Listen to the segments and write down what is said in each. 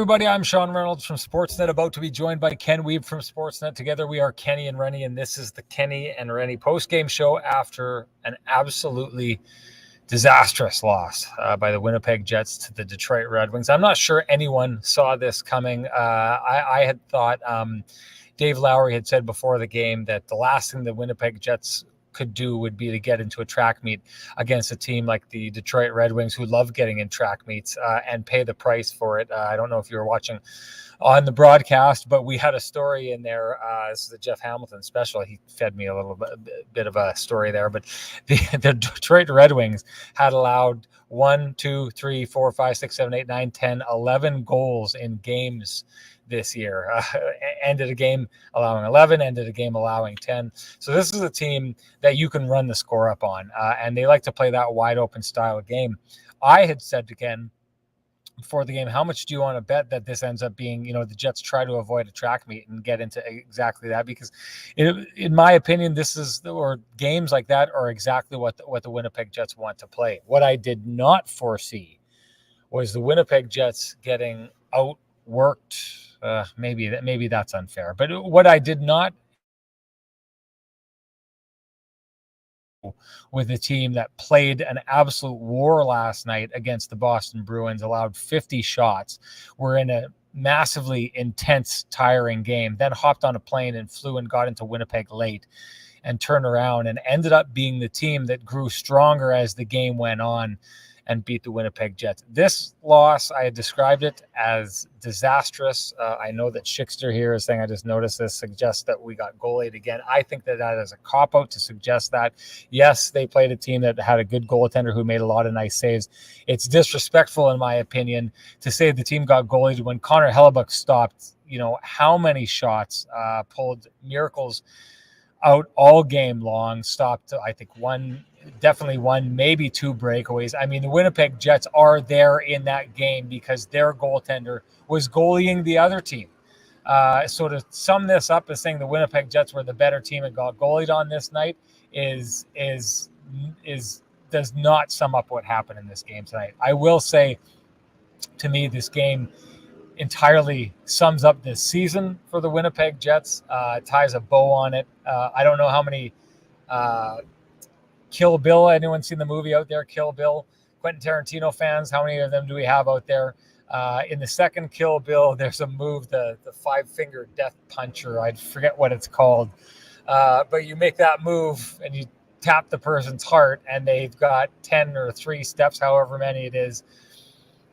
everybody. I'm Sean Reynolds from Sportsnet, about to be joined by Ken Wiebe from Sportsnet. Together we are Kenny and Renny, and this is the Kenny and Renny post-game show after an absolutely disastrous loss by the Winnipeg Jets to the Detroit Red Wings. I'm not sure anyone saw this coming. I had thought Dave Lowry had said before the game that the last thing the Winnipeg Jets could do would be to get into a track meet against a team like the Detroit Red Wings, who love getting in track meets and pay the price for it. I don't know if you were watching on the broadcast, but we had a story in there. This is a Jeff Hamilton special. He fed me a little bit of a story there, but the Detroit Red Wings had allowed 1, 2, 3, 4, 5, 6, 7, 8, 9, 10, 11 goals in games this year. Ended a game allowing 11, ended a game allowing 10. So this is a team that you can run the score up on, and they like to play that wide open style of game. I had said to Ken before the game, how much do you want to bet that this ends up being, the Jets try to avoid a track meet and get into exactly that? Because in my opinion, games like that are exactly what the Winnipeg Jets want to play. What I did not foresee was the Winnipeg Jets getting outworked. Maybe that's unfair, but what I did not with a team that played an absolute war last night against the Boston Bruins, allowed 50 shots, were in a massively intense, tiring game, then hopped on a plane and flew and got into Winnipeg late and turned around and ended up being the team that grew stronger as the game went on and beat the Winnipeg Jets. This loss, I had described it as disastrous. I know that Schickster here is saying, I just noticed this, suggests that we got goalied again. I think that is a cop-out to suggest that. Yes, they played a team that had a good goaltender who made a lot of nice saves. It's disrespectful, in my opinion, to say the team got goalied when Connor Hellebuck stopped, how many shots, pulled miracles out all game long, stopped, I think, definitely one, maybe two breakaways. I mean, the Winnipeg Jets are there in that game because their goaltender was goalieing the other team. So to sum this up as saying the Winnipeg Jets were the better team and got goalied on this night does not sum up what happened in this game tonight. I will say, to me, this game entirely sums up this season for the Winnipeg Jets, ties a bow on it. I don't know how many Kill Bill, anyone seen the movie out there, Kill Bill? Quentin Tarantino fans, how many of them do we have out there? In the second Kill Bill, there's a move, the five-finger death puncher. I forget what it's called. But you make that move and you tap the person's heart and they've got 10 or 3 steps, however many it is,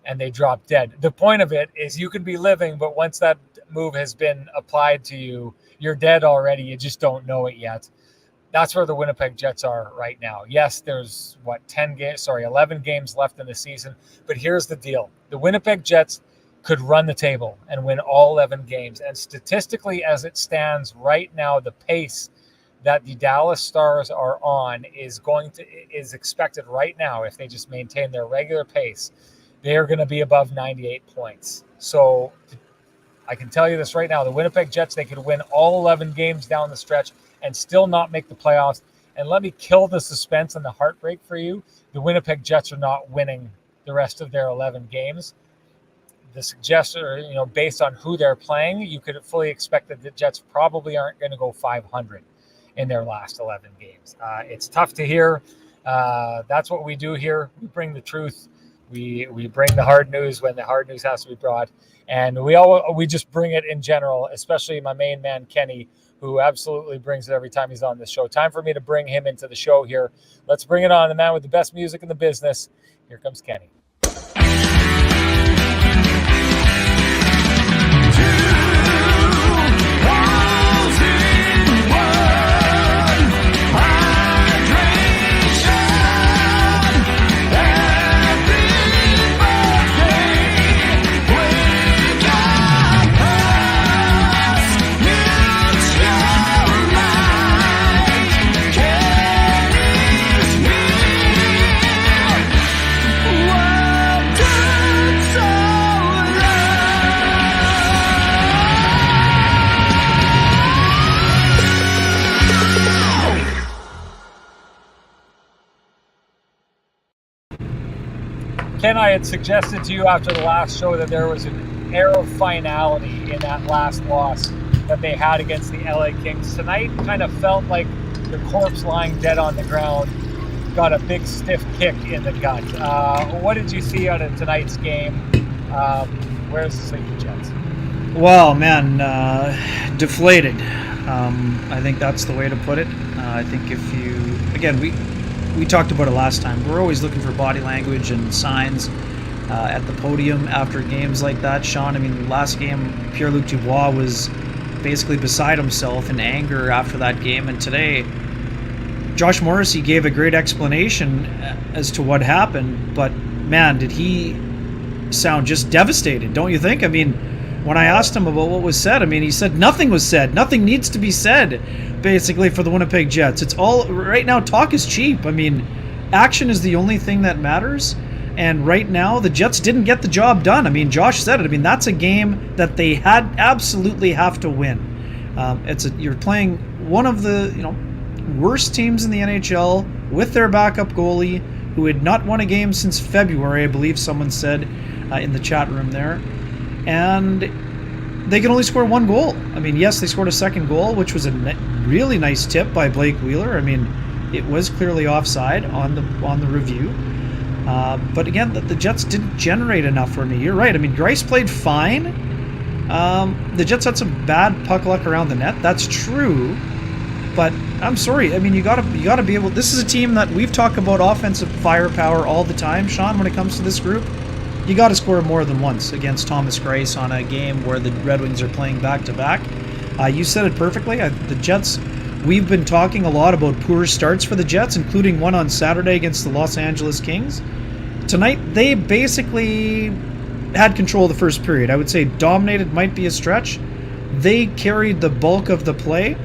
and they drop dead. The point of it is you can be living, but once that move has been applied to you, you're dead already. You just don't know it yet. That's where the Winnipeg Jets are right now. Yes, there's 11 games left in the season, but here's the deal. The Winnipeg Jets could run the table and win all 11 games. And statistically, as it stands right now, the pace that the Dallas Stars are on is expected right now, if they just maintain their regular pace, they are going to be above 98 points. So I can tell you this right now, the Winnipeg Jets, they could win all 11 games down the stretch and still not make the playoffs. And let me kill the suspense and the heartbreak for you. The Winnipeg Jets are not winning the rest of their 11 games. The suggestion, based on who they're playing, you could fully expect that the Jets probably aren't going to go 500 in their last 11 games. It's tough to hear. That's what we do here. We bring the truth. We bring the hard news when the hard news has to be brought. And we just bring it in general, especially my main man, Kenny, who absolutely brings it every time he's on the show. Time for me to bring him into the show here. Let's bring it on, the man with the best music in the business. Here comes Kenny. Ken, I had suggested to you after the last show that there was an air of finality in that last loss that they had against the LA Kings. Tonight kind of felt like the corpse lying dead on the ground got a big stiff kick in the gut. What did you see out of tonight's game? Where's the Sleepy Jets? Well, man, deflated. I think that's the way to put it. I think if you, again, we talked about it last time. We're always looking for body language and signs at the podium after games like that. Sean, I mean, last game, Pierre-Luc Dubois was basically beside himself in anger after that game. And today, Josh Morrissey gave a great explanation as to what happened. But, man, did he sound just devastated, don't you think? I mean, when I asked him about what was said, I mean, he said nothing was said. Nothing needs to be said, basically, for the Winnipeg Jets. It's all, right now, talk is cheap. I mean, action is the only thing that matters. And right now, the Jets didn't get the job done. I mean, Josh said it. I mean, that's a game that they had absolutely have to win. You're playing one of the worst teams in the NHL with their backup goalie, who had not won a game since February, I believe someone said in the chat room there. And they can only score one goal. I mean, yes, they scored a second goal, which was a really nice tip by Blake Wheeler. I mean, it was clearly offside on the review. But again, the Jets didn't generate enough for me. You're right. I mean, Greiss played fine. The Jets had some bad puck luck around the net. That's true. But I'm sorry. I mean, you gotta be able. This is a team that we've talked about offensive firepower all the time, Sean. When it comes to this group, you got to score more than once against Thomas Greiss on a game where the Red Wings are playing back to back. You said it perfectly. The Jets. We've been talking a lot about poor starts for the Jets, including one on Saturday against the Los Angeles Kings. Tonight, they basically had control of the first period. I would say dominated might be a stretch. They carried the bulk of the play,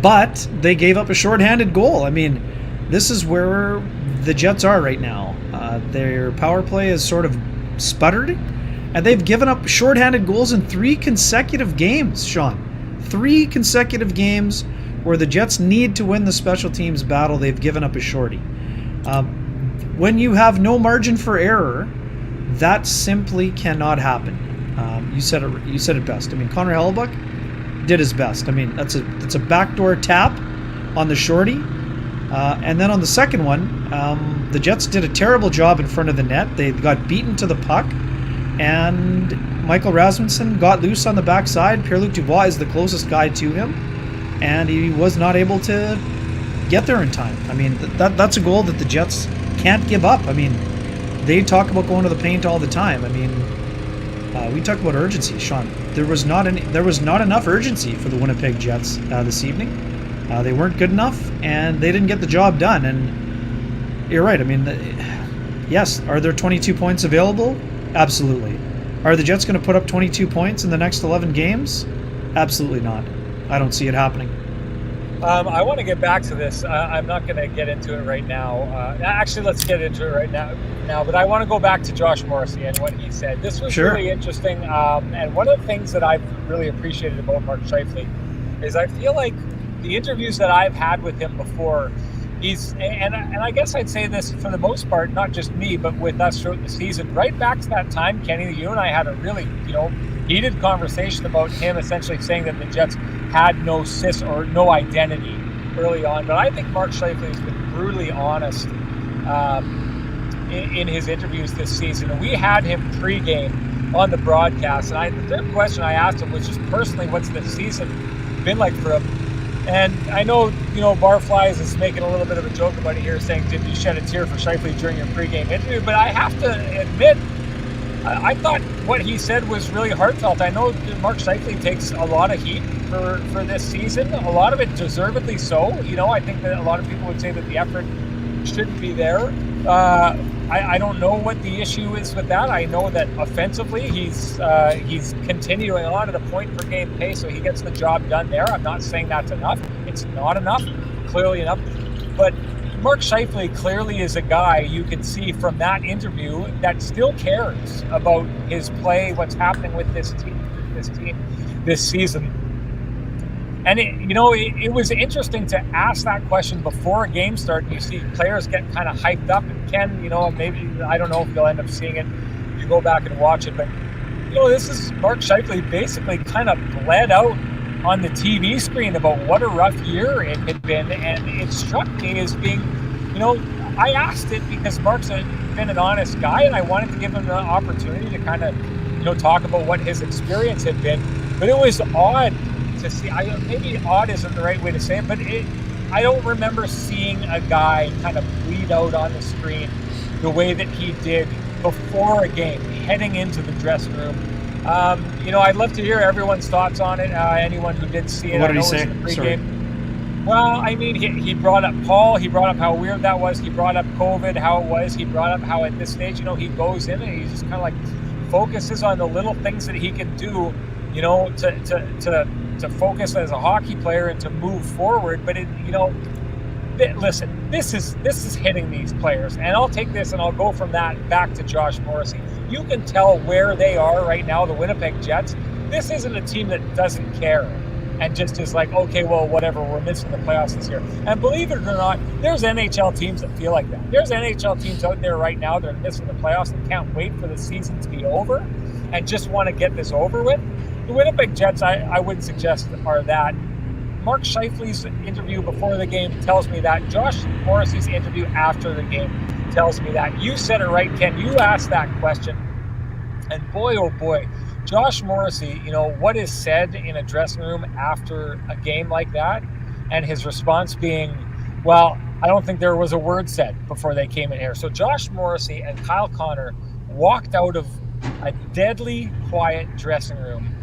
but they gave up a shorthanded goal. I mean, this is where the Jets are right now. Their power play is sort of sputtered, and they've given up shorthanded goals in 3 consecutive games, Sean. 3 consecutive games where the Jets need to win the special teams battle. They've given up a shorty. When you have no margin for error, that simply cannot happen. You said it best. I mean, Connor Hellebuyck did his best. I mean, that's a backdoor tap on the shorty. And then on the second one, the Jets did a terrible job in front of the net. They got beaten to the puck, and Michael Rasmussen got loose on the backside. Pierre-Luc Dubois is the closest guy to him, and he was not able to get there in time. I mean, that's a goal that the Jets can't give up. I mean, they talk about going to the paint all the time. I mean, we talk about urgency, Sean. There was not enough urgency for the Winnipeg Jets this evening. They weren't good enough, and they didn't get the job done. And you're right. I mean, yes, are there 22 points available? Absolutely. Are the Jets going to put up 22 points in the next 11 games? Absolutely not. I don't see it happening. I want to get back to this. I'm not going to get into it right now. Actually, let's get into it right now. But I want to go back to Josh Morrissey and what he said. This was really interesting. And one of the things that I've really appreciated about Mark Scheifele is I feel like the interviews that I've had with him before, and I guess I'd say this for the most part, not just me, but with us throughout the season, right back to that time, Kenny, you and I had a really, heated conversation about him essentially saying that the Jets had no or no identity early on. But I think Mark Scheifele has been brutally honest in his interviews this season. And we had him pregame on the broadcast, and the third question I asked him was just personally, what's the season been like for him? And I know, Barflies is making a little bit of a joke about it here, saying, did you shed a tear for Scheifele during your pregame interview? But I have to admit, I thought what he said was really heartfelt. I know Mark Scheifele takes a lot of heat for this season, a lot of it deservedly so. I think that a lot of people would say that the effort shouldn't be there. I don't know what the issue is with that. I know that offensively he's continuing on at a point per game pace, so he gets the job done there. I'm not saying that's enough. It's not enough, clearly enough. But Mark Scheifele clearly is a guy you can see from that interview that still cares about his play, what's happening with this team this season. And it was interesting to ask that question before a game start. You see players get kind of hyped up, and Ken, maybe, I don't know if you'll end up seeing it, you go back and watch it, but This is Mark Scheifele basically kind of bled out on the TV screen about what a rough year it had been, and it struck me as being, I asked it because Mark's been an honest guy, and I wanted to give him the opportunity to kind of, talk about what his experience had been. But it was odd to see. Maybe odd isn't the right way to say it, but I don't remember seeing a guy kind of bleed out on the screen the way that he did before a game, heading into the dressing room. I'd love to hear everyone's thoughts on it. Anyone who did see it. What did he say? Well, I mean, he brought up Paul. He brought up how weird that was. He brought up COVID, how it was. He brought up how at this stage, he goes in and he just kind of like focuses on the little things that he can do, to focus as a hockey player and to move forward. But listen, this is hitting these players, and I'll take this and I'll go from that back to Josh Morrissey. You can tell where they are right now, the Winnipeg Jets. This isn't a team that doesn't care and just is like, okay, well, whatever, we're missing the playoffs this year. And believe it or not, there's NHL teams that feel like that. There's NHL teams out there right now that are missing the playoffs and can't wait for the season to be over and just want to get this over with. The Winnipeg Jets, I would suggest, are that. Mark Scheifele's interview before the game tells me that. Josh Morrissey's interview after the game tells me that. You said it right, Ken. You asked that question. And boy, oh boy, Josh Morrissey, what is said in a dressing room after a game like that, and his response being, well, I don't think there was a word said before they came in here. So Josh Morrissey and Kyle Connor walked out of a deadly quiet dressing room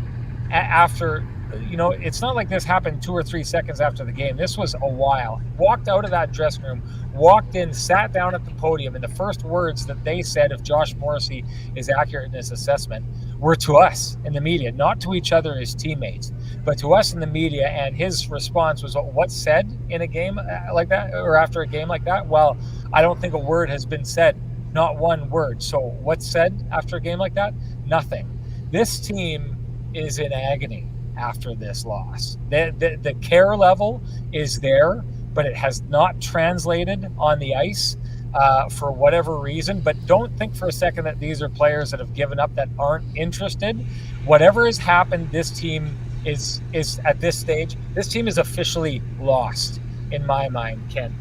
after, it's not like this happened 2 or 3 seconds after the game. This was a while. Walked out of that dressing room, walked in, sat down at the podium, and the first words that they said, if Josh Morrissey is accurate in his assessment, were to us in the media, not to each other as teammates, but to us in the media. And his response was, what's said in a game like that, or after a game like that? Well, I don't think a word has been said, not one word. So what's said after a game like that? Nothing. This team is in agony after this loss. The care level is there, but it has not translated on the ice for whatever reason. But don't think for a second that these are players that have given up, that aren't interested. Whatever has happened, this team is at this stage, this team is officially lost in my mind, Ken.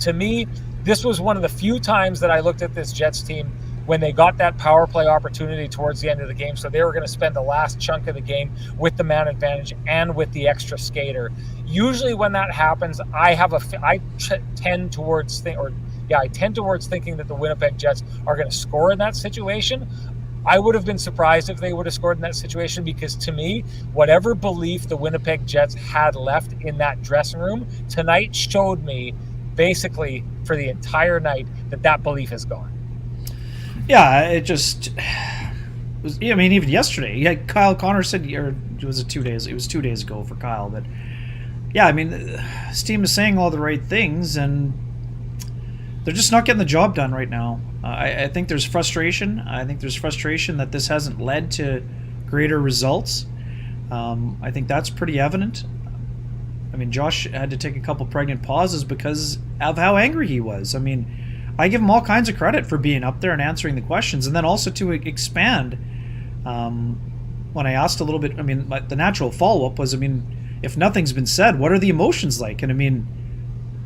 To me, this was one of the few times that I looked at this Jets team when they got that power play opportunity towards the end of the game. So they were going to spend the last chunk of the game with the man advantage and with the extra skater. Usually when that happens, I tend towards thinking that the Winnipeg Jets are going to score in that situation. I would have been surprised if they would have scored in that situation, because to me, whatever belief the Winnipeg Jets had left in that dressing room tonight showed me basically for the entire night that belief is gone. Yeah, it just was. I mean, even yesterday, Kyle Connor said, or was it 2 days? It was 2 days ago for Kyle, but yeah, I mean, this team is saying all the right things, and they're just not getting the job done right now. I think there's frustration. I think there's frustration that this hasn't led to greater results. I think that's pretty evident. I mean, Josh had to take a couple pregnant pauses because of how angry he was. I mean, I give him all kinds of credit for being up there and answering the questions, and then also to expand. When I asked a little bit, I mean, the natural follow-up was, I mean, if nothing's been said, what are the emotions like? And I mean,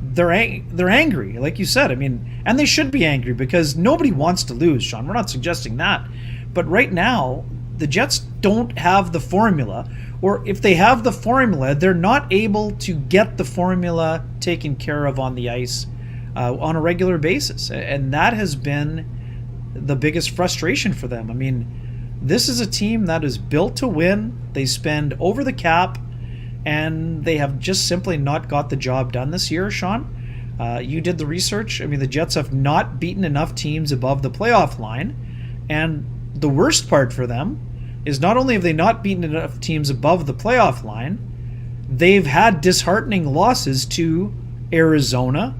they're angry, like you said. I mean, and they should be angry because nobody wants to lose, Sean. We're not suggesting that. But right now, the Jets don't have the formula, or if they have the formula, they're not able to get the formula taken care of on the ice on a regular basis. And that has been the biggest frustration for them. I mean, this is a team that is built to win. They spend over the cap, and they have just simply not got the job done this year, Sean. You did the research. I mean, the Jets have not beaten enough teams above the playoff line. And the worst part for them is not only have they not beaten enough teams above the playoff line, they've had disheartening losses to Arizona,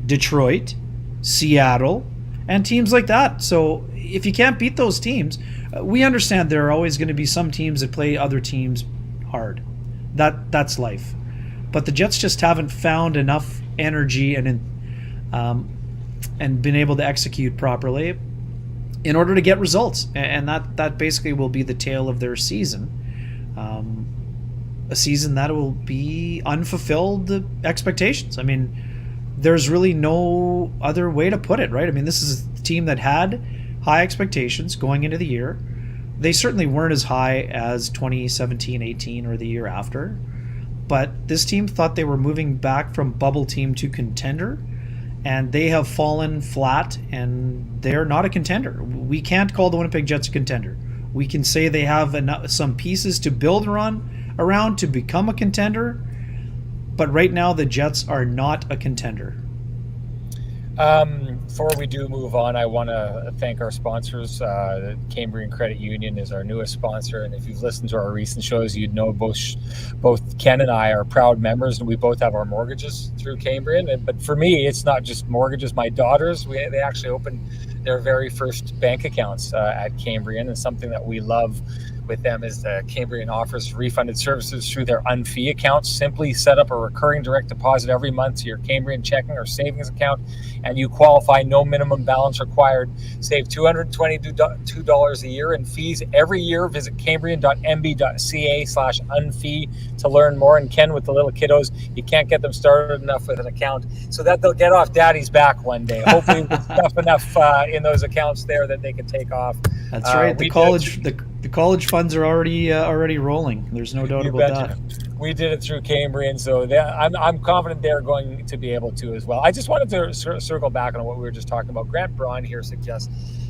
Detroit, Seattle, and teams like that. So if you can't beat those teams, we understand there are always going to be some teams that play other teams hard. That's life. But the Jets just haven't found enough energy and been able to execute properly. in order to get results, and that basically will be the tale of their season. A season that will be unfulfilled expectations. I mean, there's really no other way to put it, right? I mean, this is a team that had high expectations going into the year. They certainly weren't as high as 2017-18 or the year after, but this team thought they were moving back from bubble team to contender, and they have fallen flat, and they're not a contender. We can't call the Winnipeg Jets a contender. We can say they have some pieces to build around to become a contender, but right now the Jets are not a contender. Before we do move on, I want to thank our sponsors. The Cambrian Credit Union is our newest sponsor, and if you've listened to our recent shows, you'd know both Ken and I are proud members, and we both have our mortgages through Cambrian. But for me, it's not just mortgages. My daughters, they actually opened their very first bank accounts at Cambrian, and something that we love with them is the Cambrian offers refunded services through their unfee accounts. Simply set up a recurring direct deposit every month to your Cambrian checking or savings account, and you qualify. No minimum balance required. Save $222 a year in fees every year. Visit cambrian.mb.ca/unfee to learn more. And Ken, with the little kiddos, you can't get them started enough with an account so that they'll get off daddy's back one day. Hopefully with stuff enough in those accounts there that they can take off. That's right. The college funds are already rolling. There's no doubt about that. We did it through Cambrian, so I'm confident they're going to be able to as well. I just wanted to circle back on what we were just talking about. Grant Braun here suggests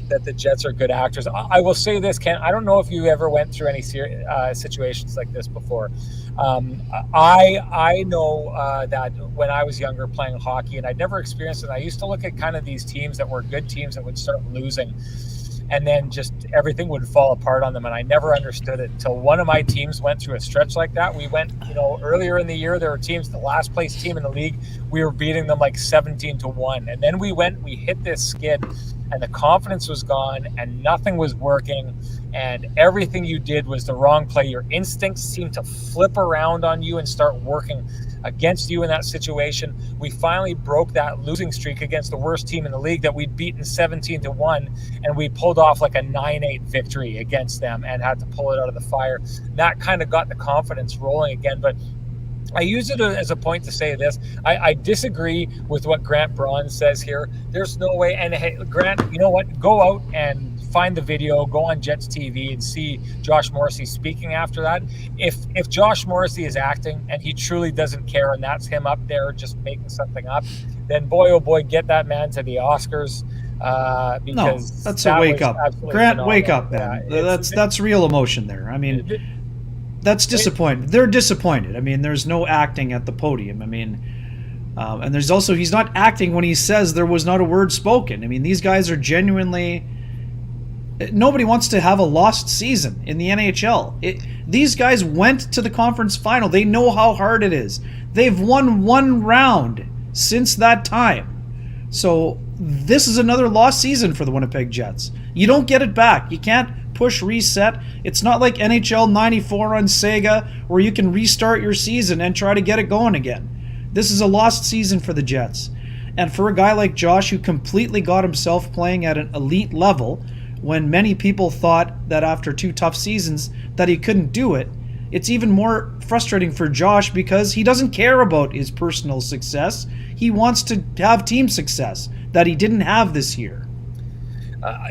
that the Jets are good actors. I will say this, Ken, I don't know if you ever went through any situations like this before. I know that when I was younger playing hockey, and I'd never experienced it, I used to look at kind of these teams that were good teams that would start losing, and then just everything would fall apart on them. And I never understood it until one of my teams went through a stretch like that. We went, earlier in the year, there were teams, the last place team in the league, we were beating them like 17-1. And then we hit this skid, and the confidence was gone, and nothing was working, and everything you did was the wrong play. Your instincts seemed to flip around on you and start working against you in that situation. We finally broke that losing streak against the worst team in the league that we'd beaten 17-1, and we pulled off like a 9-8 victory against them and had to pull it out of the fire. That kind of got the confidence rolling again. But I use it as a point to say this. I disagree with what Grant Braun says here. There's no way. And hey, Grant, you know what? Go out and find the video, go on Jets TV and see Josh Morrissey speaking after that. If Josh Morrissey is acting and he truly doesn't care, and that's him up there just making something up, then boy, oh boy, get that man to the Oscars. Because that's a wake up. Grant, phenomenal. Wake up, man. Yeah, that's real emotion there. I mean, that's disappointed. They're disappointed. I mean, there's no acting at the podium. I mean, and there's also, he's not acting when he says there was not a word spoken. I mean, these guys are genuinely, nobody wants to have a lost season in the NHL. These guys went to the conference final. They know how hard it is. They've won one round since that time. So this is another lost season for the Winnipeg Jets. You don't get it back. You can't push reset. It's not like NHL 94 on Sega where you can restart your season and try to get it going again. This is a lost season for the Jets. And for a guy like Josh, who completely got himself playing at an elite level when many people thought that after 2 tough seasons that he couldn't do it, it's even more frustrating for Josh because he doesn't care about his personal success. He wants to have team success that he didn't have this year.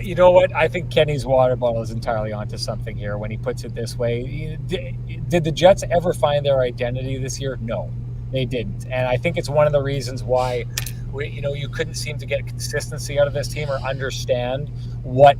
You know what? I think Kenny's water bottle is entirely onto something here when he puts it this way. Did the Jets ever find their identity this year? No, they didn't. And I think it's one of the reasons why you couldn't seem to get consistency out of this team or understand what,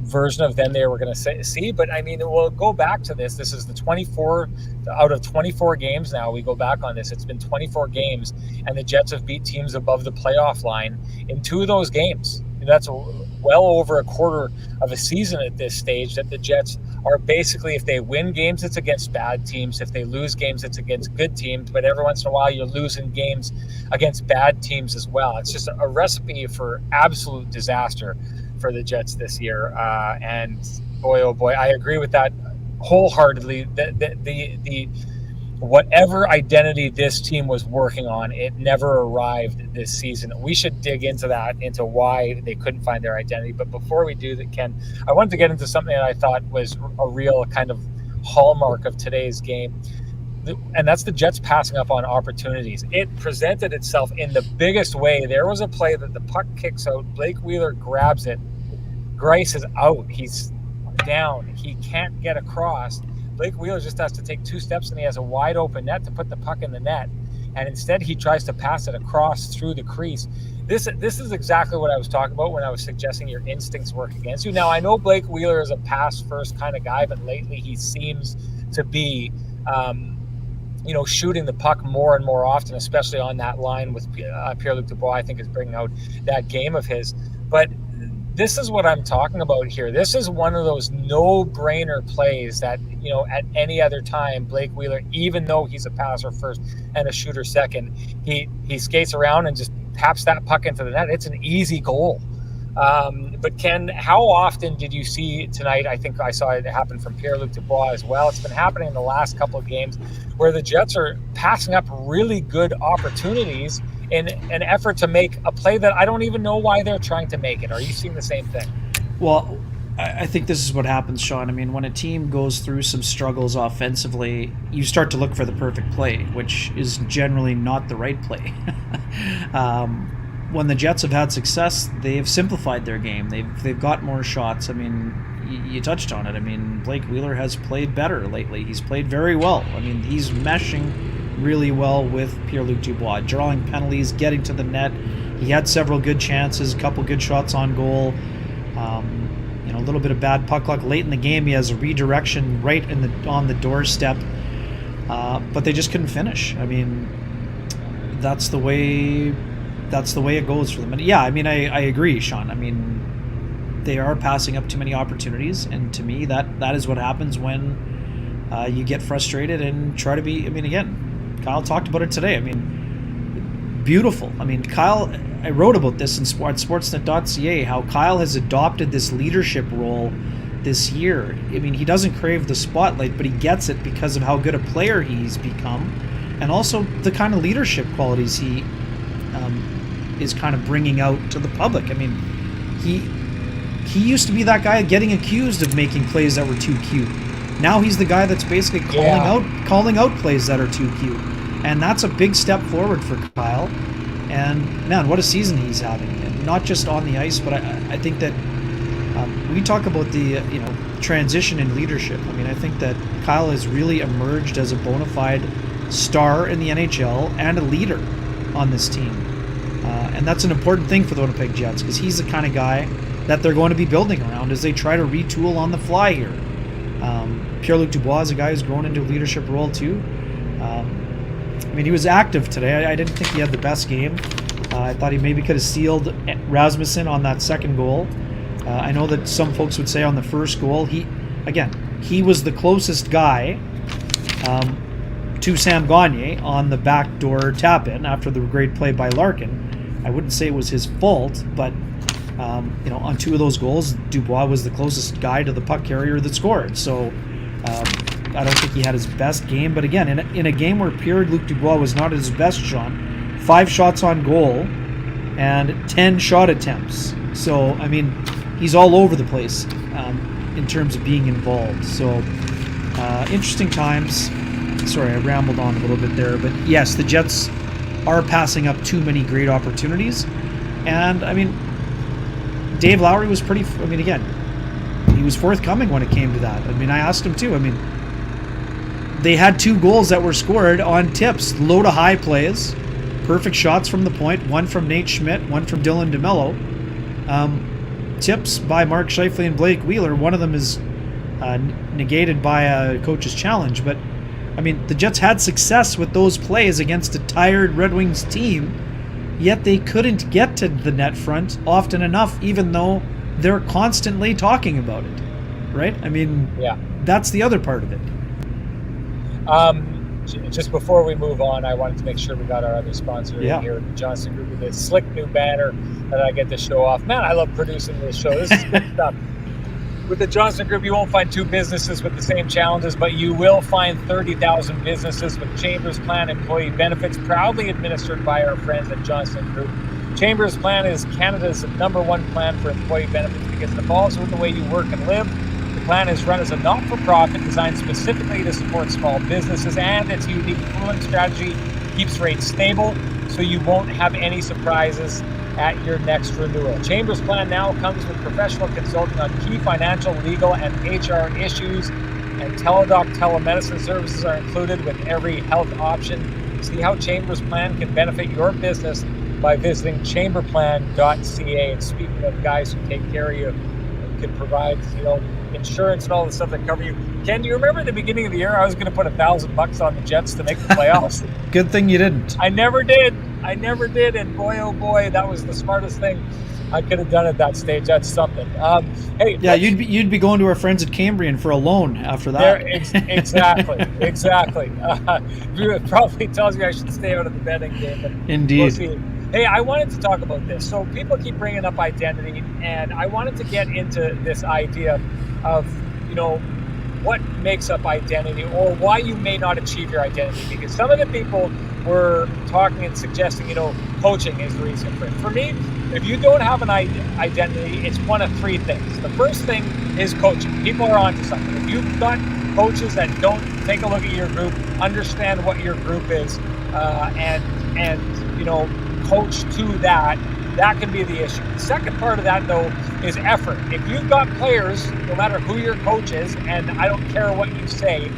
version of them they were going to see. But I mean, we'll go back to this. This is the 24 out of 24 games now. We go back on this. It's been 24 games, and the Jets have beat teams above the playoff line in 2 of those games. And that's well over a quarter of a season at this stage that the Jets are basically, if they win games, it's against bad teams. If they lose games, it's against good teams. But every once in a while, you're losing games against bad teams as well. It's just a recipe for absolute disaster for the Jets this year. And boy, oh boy, I agree with that wholeheartedly. whatever identity this team was working on, it never arrived this season. We should dig into that, into why they couldn't find their identity. But before we do that, Ken, I wanted to get into something that I thought was a real kind of hallmark of today's game. And that's the Jets passing up on opportunities. It presented itself in the biggest way. There was a play that the puck kicks out. Blake Wheeler grabs it. Grice is out. He's down. He can't get across. Blake Wheeler just has to take 2 steps, and he has a wide open net to put the puck in the net. And instead, he tries to pass it across through the crease. This is exactly what I was talking about when I was suggesting your instincts work against you. Now, I know Blake Wheeler is a pass-first kind of guy, but lately he seems to be, shooting the puck more and more often, especially on that line with Pierre-Luc Dubois, I think, is bringing out that game of his. But this is what I'm talking about here. This is one of those no-brainer plays that, at any other time, Blake Wheeler, even though he's a passer first and a shooter second, he skates around and just taps that puck into the net. It's an easy goal. But Ken, how often did you see tonight? I think I saw it happen from Pierre-Luc Dubois as well. It's been happening in the last couple of games where the Jets are passing up really good opportunities in an effort to make a play that I don't even know why they're trying to make it. Are you seeing the same thing? Well, I think this is what happens, Sean. I mean, when a team goes through some struggles offensively, you start to look for the perfect play, which is generally not the right play. When the Jets have had success, they've simplified their game. They've got more shots. I mean, you touched on it. I mean, Blake Wheeler has played better lately. He's played very well. I mean, he's meshing really well with Pierre-Luc Dubois, drawing penalties, getting to the net. He had several good chances, a couple good shots on goal. A little bit of bad puck luck late in the game. He has a redirection right on the doorstep, but they just couldn't finish. I mean, that's the way it goes for them. And yeah, I mean, I agree, Sean. I mean, they are passing up too many opportunities, and to me, that is what happens when you get frustrated and try to be. I mean, again, Kyle talked about it today. I mean, beautiful. I mean, Kyle, I wrote about this in sportsnet.ca, how Kyle has adopted this leadership role this year. I mean, he doesn't crave the spotlight, but he gets it because of how good a player he's become, and also the kind of leadership qualities he is kind of bringing out to the public. I mean, he used to be that guy getting accused of making plays that were too cute. Now he's the guy that's basically calling out plays that are too cute, and that's a big step forward for Kyle. And man, what a season he's having, and not just on the ice, but I think that we talk about the transition in leadership. I mean, I think that Kyle has really emerged as a bona fide star in the NHL and a leader on this team. And that's an important thing for the Winnipeg Jets, because he's the kind of guy that they're going to be building around as they try to retool on the fly here. Pierre-Luc Dubois is a guy who's grown into a leadership role too. I mean, he was active today. I didn't think he had the best game. I thought he maybe could have sealed Rasmussen on that second goal. I know that some folks would say on the first goal, he was the closest guy to Sam Gagner on the backdoor tap-in after the great play by Larkin. I wouldn't say it was his fault, but on 2 of those goals, Dubois was the closest guy to the puck carrier that scored. So I don't think he had his best game. But again, in a game where Pierre-Luc Dubois was not at his best, Sean, 5 shots on goal and 10 shot attempts. So, I mean, he's all over the place in terms of being involved. So, interesting times. Sorry, I rambled on a little bit there. But yes, the Jets are passing up too many great opportunities. And, I mean, Dave Lowry was he was forthcoming when it came to that. I mean, I asked him too. I mean, they had 2 goals that were scored on tips, low to high plays, perfect shots from the point, one from Nate Schmidt, one from Dylan DeMello. Tips by Mark Scheifele and Blake Wheeler. One of them is negated by a coach's challenge. But, I mean, the Jets had success with those plays against a tired Red Wings team, yet they couldn't get to the net front often enough, even though they're constantly talking about it, right? I mean, yeah, that's the other part of it. Just before we move on, I wanted to make sure we got our other sponsor in here, the Johnson Group, with this slick new banner that I get to show off. Man, I love producing this show. This is good stuff. With the Johnson Group, you won't find two businesses with the same challenges, but you will find 30,000 businesses with Chambers Plan employee benefits proudly administered by our friends at Johnson Group. Chambers Plan is Canada's #1 plan for employee benefits because it evolves with the way you work and live. The plan is run as a not-for-profit designed specifically to support small businesses, and its unique pooling strategy keeps rates stable so you won't have any surprises at your next renewal. Chambers Plan now comes with professional consulting on key financial, legal, and HR issues, and Teledoc telemedicine services are included with every health option. See how Chambers Plan can benefit your business by visiting chamberplan.ca. And speaking of guys who take care of you and can provide, insurance and all the stuff that cover you. Ken, do you remember at the beginning of the year I was going to put $1,000 on the Jets to make the playoffs? Good thing you didn't. I never did. And boy, oh boy, that was the smartest thing I could have done at that stage. That's something. Hey, yeah, you'd be going to our friends at Cambrian for a loan after that. Exactly. It probably tells you I should stay out of the betting game. But Indeed. We'll see. Hey, I wanted to talk about this. So people keep bringing up identity, and I wanted to get into this idea of, what makes up identity or why you may not achieve your identity. Because some of the people were talking and suggesting, coaching is the reason for it. For me, if you don't have an identity, it's one of three things. The first thing is coaching. People are onto something. If you've got coaches that don't take a look at your group, understand what your group is, and coach to that can be the issue. The second part of that, though, is effort. If you've got players, no matter who your coach is, and I don't care what you say,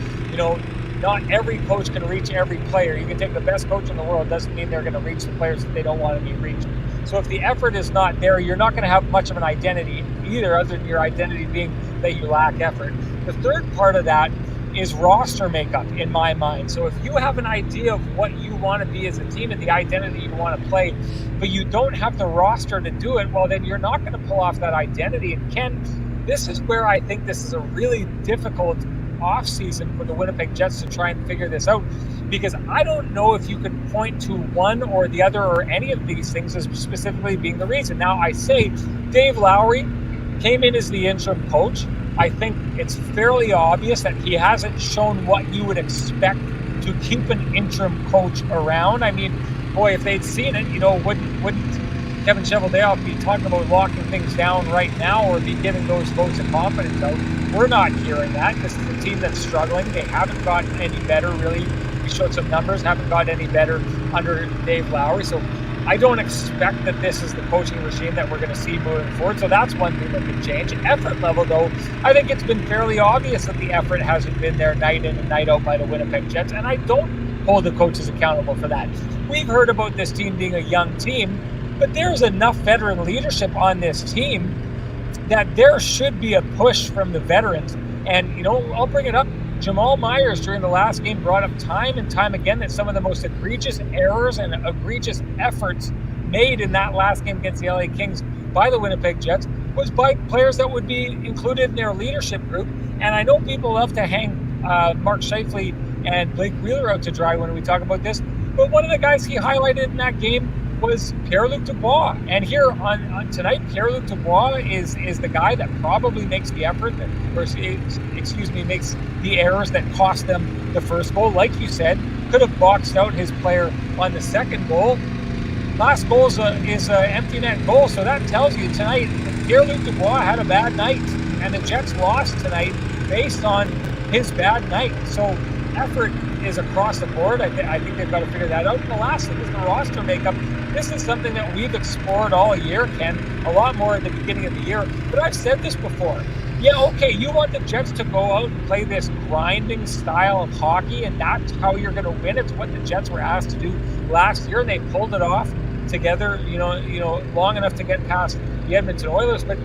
not every coach can reach every player. You can take the best coach in the world, doesn't mean they're going to reach the players that they don't want to be reached. So if the effort is not there, you're not going to have much of an identity either, other than your identity being that you lack effort. The third part of that is roster makeup, in my mind. So if you have an idea of what you want to be as a team and the identity you want to play, but you don't have the roster to do it, well, then you're not going to pull off that identity. And Ken, this is where I think this is a really difficult offseason for the Winnipeg Jets to try and figure this out, because I don't know if you can point to one or the other or any of these things as specifically being the reason. Now, I say Dave Lowry came in as the interim coach. I think it's fairly obvious that he hasn't shown what you would expect to keep an interim coach around. I mean, boy, if they'd seen it, wouldn't Kevin Cheveldayoff be talking about locking things down right now or be giving those votes of confidence out? We're not hearing that. This is a team that's struggling. They haven't gotten any better, really. We showed some numbers, haven't gotten any better under Dave Lowry. So I don't expect that this is the coaching regime that we're going to see moving forward. So that's one thing that could change. Effort level, though, I think it's been fairly obvious that the effort hasn't been there night in and night out by the Winnipeg Jets, and I don't hold the coaches accountable for that. We've heard about this team being a young team, but there's enough veteran leadership on this team that there should be a push from the veterans. And, I'll bring it up. Jamal Myers during the last game brought up time and time again that some of the most egregious errors and egregious efforts made in that last game against the LA Kings by the Winnipeg Jets was by players that would be included in their leadership group. And I know people love to hang Mark Scheifele and Blake Wheeler out to dry when we talk about this, but one of the guys he highlighted in that game was Pierre-Luc Dubois. And here on tonight, Pierre-Luc Dubois is the guy that probably makes the effort, makes the errors that cost them the first goal. Like you said, could have boxed out his player on the second goal. Last goal is an empty net goal, so that tells you tonight Pierre-Luc Dubois had a bad night, and the Jets lost tonight based on his bad night. So effort is across the board. I think they've got to figure that out. And the last thing is the roster makeup. This is something that we've explored all year, Ken, a lot more at the beginning of the year. But I've said this before. Yeah, okay, you want the Jets to go out and play this grinding style of hockey, and that's how you're going to win. It's what the Jets were asked to do last year, and they pulled it off together, long enough to get past the Edmonton Oilers. But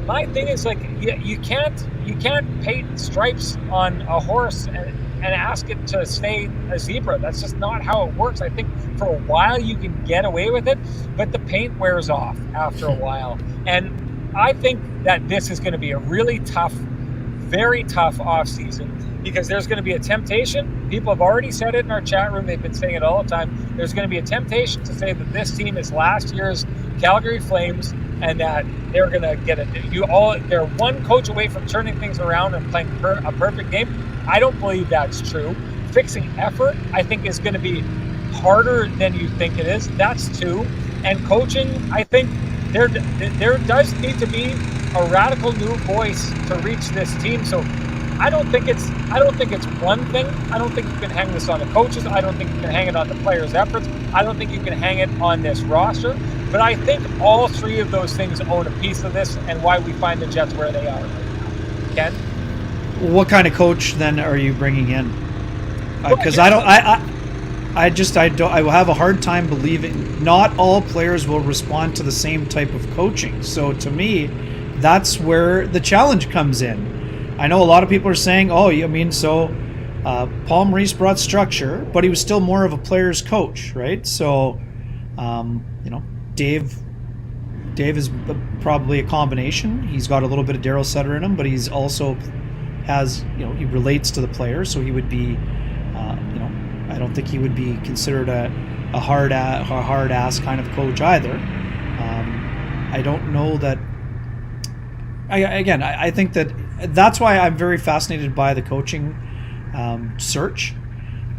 my thing is, you can't paint stripes on a horse and ask it to stay a zebra. That's just not how it works. I think for a while you can get away with it, but the paint wears off after a while. And I think that this is going to be a really tough, very tough offseason. because there's going to be a temptation. People have already said it in our chat room. They've been saying it all the time. There's going to be a temptation to say that this team is last year's Calgary Flames and that they're going to get it. They're one coach away from turning things around and playing a perfect game. I don't believe that's true. Fixing effort, I think, is going to be harder than you think it is. That's two. And coaching, I think there does need to be a radical new voice to reach this team. So I don't think it's one thing. I don't think you can hang this on the coaches. I don't think you can hang it on the players' efforts. I don't think you can hang it on this roster. But I think all three of those things own a piece of this and why we find the Jets where they are right now. Ken? What kind of coach then are you bringing in? Because I will have a hard time believing not all players will respond to the same type of coaching. So to me, that's where the challenge comes in. I know a lot of people are saying, Paul Maurice brought structure, but he was still more of a player's coach, right? So, Dave is probably a combination. He's got a little bit of Daryl Sutter in him, but he's also he relates to the player, so he would be, I don't think he would be considered a hard ass kind of coach either. I don't know that. I think that's why I'm very fascinated by the coaching search.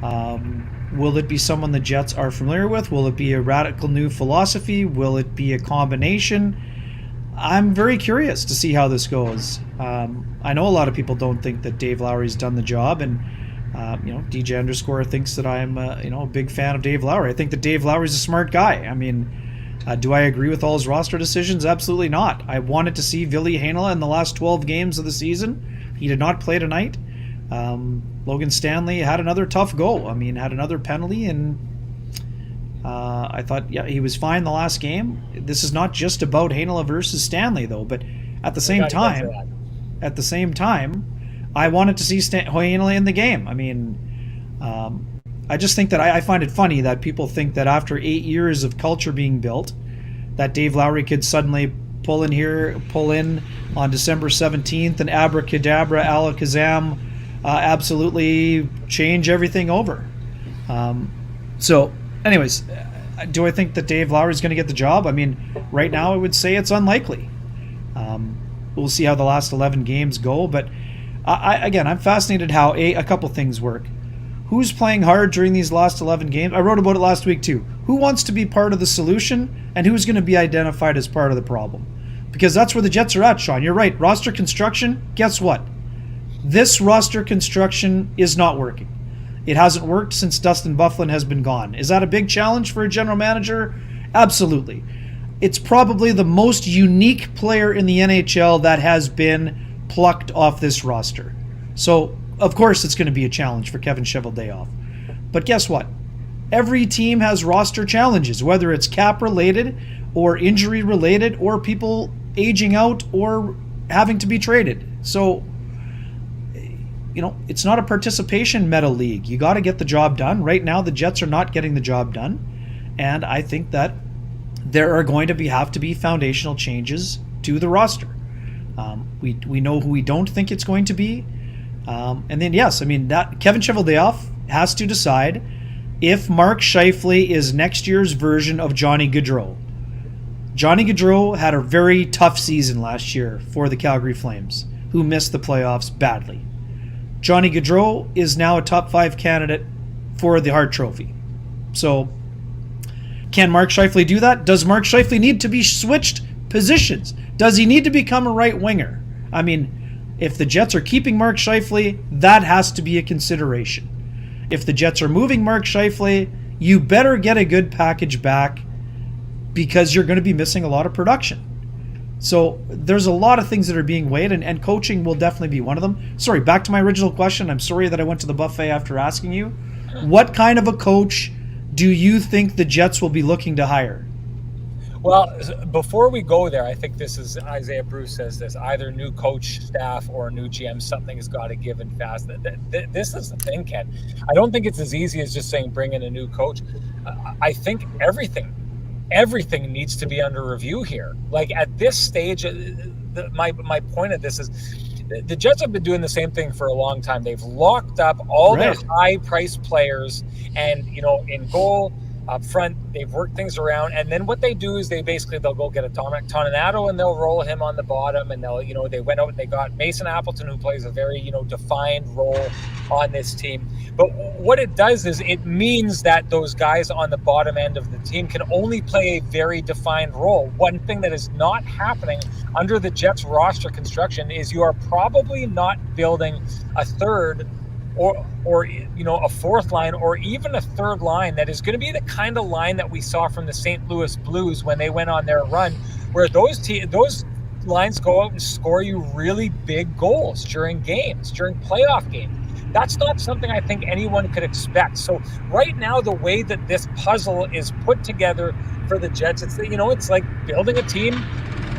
Will it be someone the Jets are familiar with? Will it be a radical new philosophy? Will it be a combination? I'm very curious to see how this goes. I know a lot of people don't think that Dave Lowry's done the job, and DJ underscore thinks that I'm a big fan of Dave Lowry. I think that Dave Lowry's a smart guy. I mean, do I agree with all his roster decisions? Absolutely not. I wanted to see Ville Heinola in the last 12 games of the season. He did not play tonight. Logan Stanley had another tough go. I mean, had another penalty, and I thought, he was fine the last game. This is not just about Heinola versus Stanley, though. But at the same time, I wanted to see Heinola in the game. I mean, I just think that I find it funny that people think that after 8 years of culture being built, that Dave Lowry could suddenly pull in on December 17th and abracadabra, alakazam, absolutely change everything over. So, anyways, do I think that Dave Lowry is going to get the job? I mean, right now I would say it's unlikely. We'll see how the last 11 games go, but I'm fascinated how a couple things work. Who's playing hard during these last 11 games? I wrote about it last week too. Who wants to be part of the solution, and who's going to be identified as part of the problem? Because that's where the Jets are at, Sean. You're right. Roster construction, guess what? This roster construction is not working. It hasn't worked since Dustin Byfuglien has been gone. Is that a big challenge for a general manager? Absolutely. It's probably the most unique player in the NHL that has been plucked off this roster. So, of course, it's going to be a challenge for Kevin Cheveldayoff. But guess what? Every team has roster challenges, whether it's cap-related or injury-related or people aging out or having to be traded. So, it's not a participation medal league. You got to get the job done. Right now, the Jets are not getting the job done. And I think that there are going to have to be foundational changes to the roster. We know who we don't think it's going to be. And then, that Kevin Cheveldayoff has to decide if Mark Scheifele is next year's version of Johnny Gaudreau. Johnny Gaudreau had a very tough season last year for the Calgary Flames, who missed the playoffs badly. Johnny Gaudreau is now a top 5 candidate for the Hart Trophy. So, can Mark Scheifele do that? Does Mark Scheifele need to be switched positions? Does he need to become a right winger? I mean, if the Jets are keeping Mark Scheifele, that has to be a consideration. If the Jets are moving Mark Scheifele, you better get a good package back because you're going to be missing a lot of production. So there's a lot of things that are being weighed, and coaching will definitely be one of them. Sorry, back to my original question. I'm sorry that I went to the buffet after asking you. What kind of a coach do you think the Jets will be looking to hire? Well, before we go there, I think this is Isaiah Bruce says this: either new coach staff or a new GM. Something has got to give and fast. This is the thing, Ken. I don't think it's as easy as just saying bring in a new coach. I think everything needs to be under review here. Like at this stage, my point of this is the Jets have been doing the same thing for a long time. They've locked up all their high-priced players, and in goal, up front, they've worked things around, and then what they do is they'll go get a Dominic Toninato and they'll roll him on the bottom, and they went out and they got Mason Appleton, who plays a very defined role on this team. But what it does is it means that those guys on the bottom end of the team can only play a very defined role. One thing that is not happening under the Jets roster construction is you are probably not building a third or a fourth line, or even a third line that is going to be the kind of line that we saw from the St. Louis Blues when they went on their run, where those lines go out and score you really big goals during playoff games. That's not something I think anyone could expect. So right now, the way that this puzzle is put together for the Jets, it's like building a team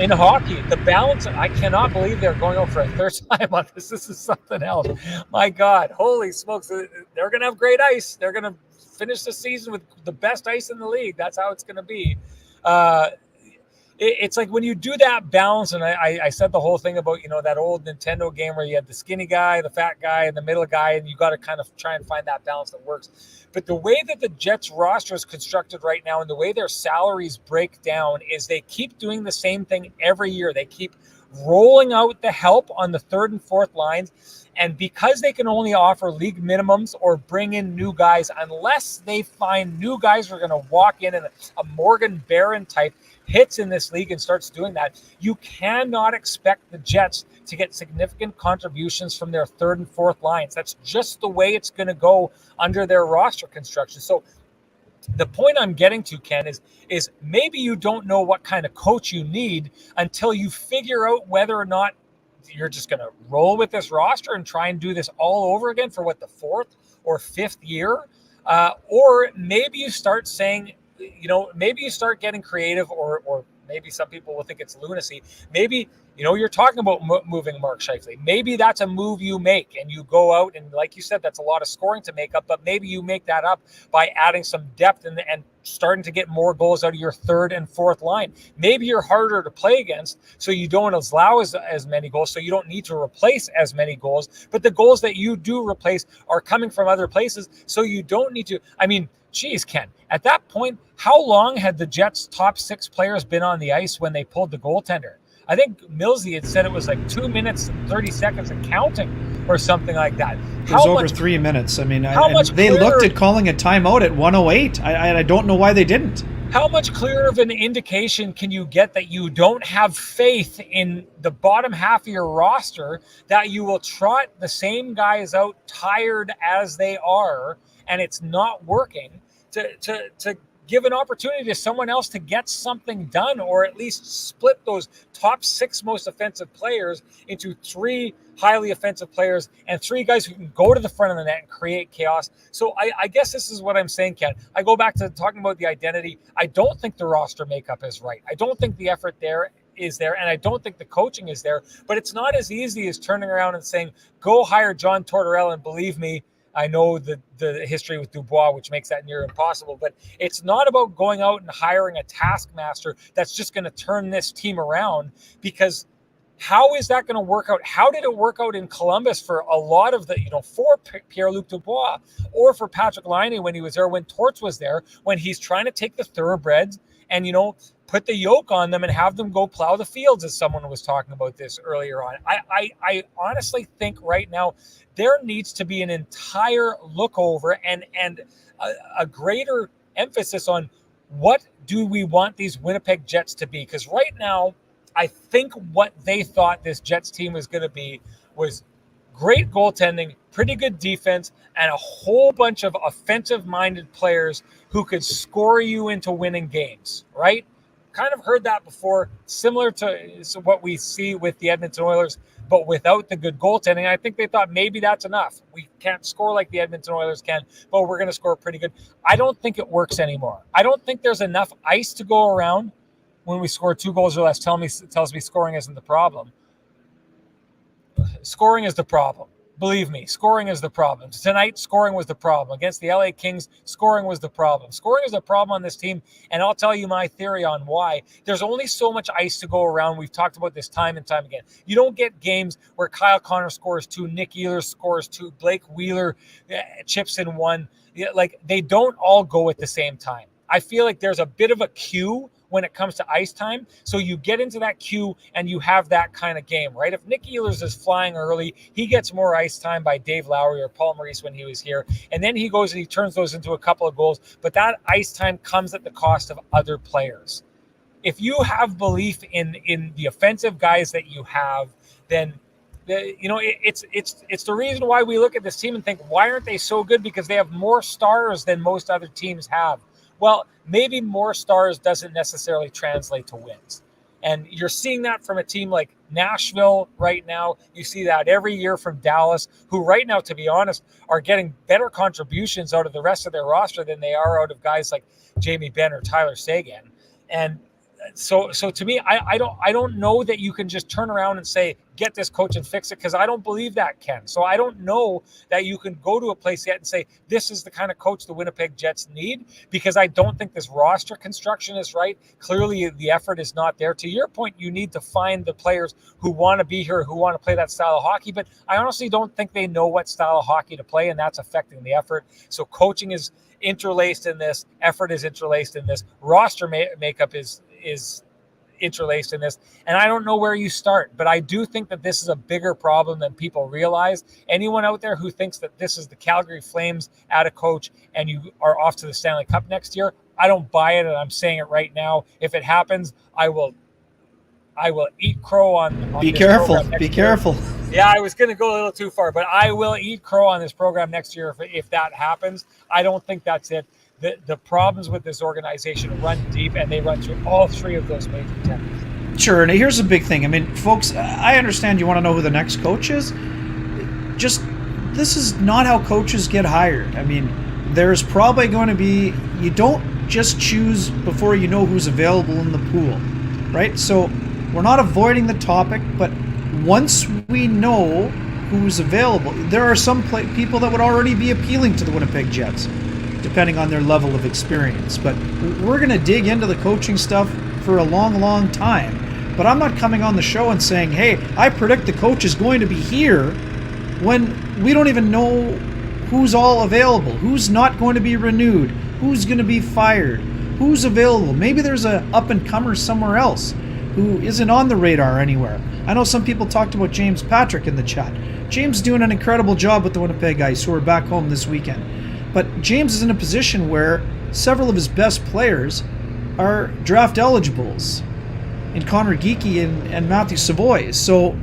in hockey. The balance, I cannot believe they're going out for a third time on this. This is something else. My God, holy smokes. They're going to have great ice. They're going to finish the season with the best ice in the league. That's how it's going to be. It's like when you do that balance, and I said the whole thing about, that old Nintendo game where you had the skinny guy, the fat guy, and the middle guy, and you got to kind of try and find that balance that works. But the way that the Jets roster is constructed right now and the way their salaries break down is they keep doing the same thing every year. They keep rolling out the help on the third and fourth lines. And because they can only offer league minimums or bring in new guys, unless they find new guys who are going to walk in and a Morgan Barron type hits in this league and starts doing that, you cannot expect the Jets to get significant contributions from their third and fourth lines. That's just the way it's going to go under their roster construction. So the point I'm getting to, Ken, is maybe you don't know what kind of coach you need until you figure out whether or not you're just going to roll with this roster and try and do this all over again for the fourth or fifth year. Or maybe you start saying, maybe you start getting creative, or maybe some people will think it's lunacy. Maybe, you're talking about moving Mark Scheifele. Maybe that's a move you make and you go out and, like you said, that's a lot of scoring to make up, but maybe you make that up by adding some depth and starting to get more goals out of your third and fourth line. Maybe you're harder to play against, so you don't allow as many goals, so you don't need to replace as many goals, but the goals that you do replace are coming from other places, so you don't need to. I mean, geez, Ken, at that point, how long had the Jets' top six players been on the ice when they pulled the goaltender? I think Millsy had said it was like 2 minutes and 30 seconds and counting or something like that. It was over 3 minutes. I mean, they looked at calling a timeout at 1:08. I don't know why they didn't. How much clearer of an indication can you get that you don't have faith in the bottom half of your roster, that you will trot the same guys out tired as they are and it's not working, to give an opportunity to someone else to get something done, or at least split those top six most offensive players into three highly offensive players and three guys who can go to the front of the net and create chaos. So I guess this is what I'm saying, Ken. I go back to talking about the identity. I don't think the roster makeup is right. I don't think the effort there is there, and I don't think the coaching is there, but it's not as easy as turning around and saying, go hire John Tortorella, and believe me, I know the history with Dubois, which makes that near impossible, but it's not about going out and hiring a taskmaster that's just going to turn this team around, because how is that going to work out? How did it work out in Columbus for a lot of for Pierre-Luc Dubois, or for Patrick Laine when he was there, when Torts was there, when he's trying to take the thoroughbreds and, put the yoke on them and have them go plow the fields, as someone was talking about this earlier on. I honestly think right now there needs to be an entire look over and a greater emphasis on what do we want these Winnipeg Jets to be. Because right now, I think what they thought this Jets team was going to be was great goaltending, pretty good defense, and a whole bunch of offensive-minded players who could score you into winning games, right? Kind of heard that before, similar to what we see with the Edmonton Oilers, but without the good goaltending. I think they thought maybe that's enough. We can't score like the Edmonton Oilers can, but we're going to score pretty good. I don't think it works anymore. I don't think there's enough ice to go around when we score 2 goals or less. Tells me scoring isn't the problem. Scoring is the problem. Believe me, scoring is the problem. Tonight, scoring was the problem. Against the LA Kings, scoring was the problem. Scoring is a problem on this team, and I'll tell you my theory on why. There's only so much ice to go around. We've talked about this time and time again. You don't get games where Kyle Connor scores 2, Nick Ehlers scores 2, Blake Wheeler chips in 1. Like, they don't all go at the same time. I feel like there's a bit of a queue when it comes to ice time. So you get into that queue and you have that kind of game, right? If Nick Ehlers is flying early, he gets more ice time by Dave Lowry or Paul Maurice when he was here. And then he goes and he turns those into a couple of goals. But that ice time comes at the cost of other players. If you have belief in the offensive guys that you have, then it's the reason why we look at this team and think, why aren't they so good? Because they have more stars than most other teams have. Well, maybe more stars doesn't necessarily translate to wins. And you're seeing that from a team like Nashville right now. You see that every year from Dallas, who right now, to be honest, are getting better contributions out of the rest of their roster than they are out of guys like Jamie Benn or Tyler Seguin. And so to me, I don't know that you can just turn around and say, get this coach and fix it, because I don't believe that, Ken. So I don't know that you can go to a place yet and say, this is the kind of coach the Winnipeg Jets need, because I don't think this roster construction is right. Clearly, the effort is not there. To your point, you need to find the players who want to be here, who want to play that style of hockey, but I honestly don't think they know what style of hockey to play, and that's affecting the effort. So coaching is interlaced in this, effort is interlaced in this, roster makeup is interlaced in this, and I don't know where you start, but I do think that this is a bigger problem than people realize. Anyone out there who thinks that this is the Calgary Flames at a coach and you are off to the Stanley Cup next year, I don't buy it, and I'm saying it right now. If it happens, I will eat crow on Be careful. Be careful. Yeah, I was going to go a little too far, but I will eat crow on this program next year if that happens. I don't think that's it. The problems with this organization run deep, and they run through all 3 of those major tenants. Sure, and here's a big thing. I mean, folks, I understand you want to know who the next coach is. This is not how coaches get hired. I mean, there's probably going to be, you don't just choose before you know who's available in the pool, right? So we're not avoiding the topic, but once we know who's available, there are some people that would already be appealing to the Winnipeg Jets, depending on their level of experience. But we're going to dig into the coaching stuff for a long, long time. But I'm not coming on the show and saying, hey, I predict the coach is going to be here, when we don't even know who's all available, who's not going to be renewed, who's going to be fired, who's available. Maybe there's a up-and-comer somewhere else who isn't on the radar anywhere. I know some people talked about James Patrick in the chat. James is doing an incredible job with the Winnipeg Ice, who are back home this weekend. But James is in a position where several of his best players are draft eligibles in Connor Geekie and Matthew Savoy. So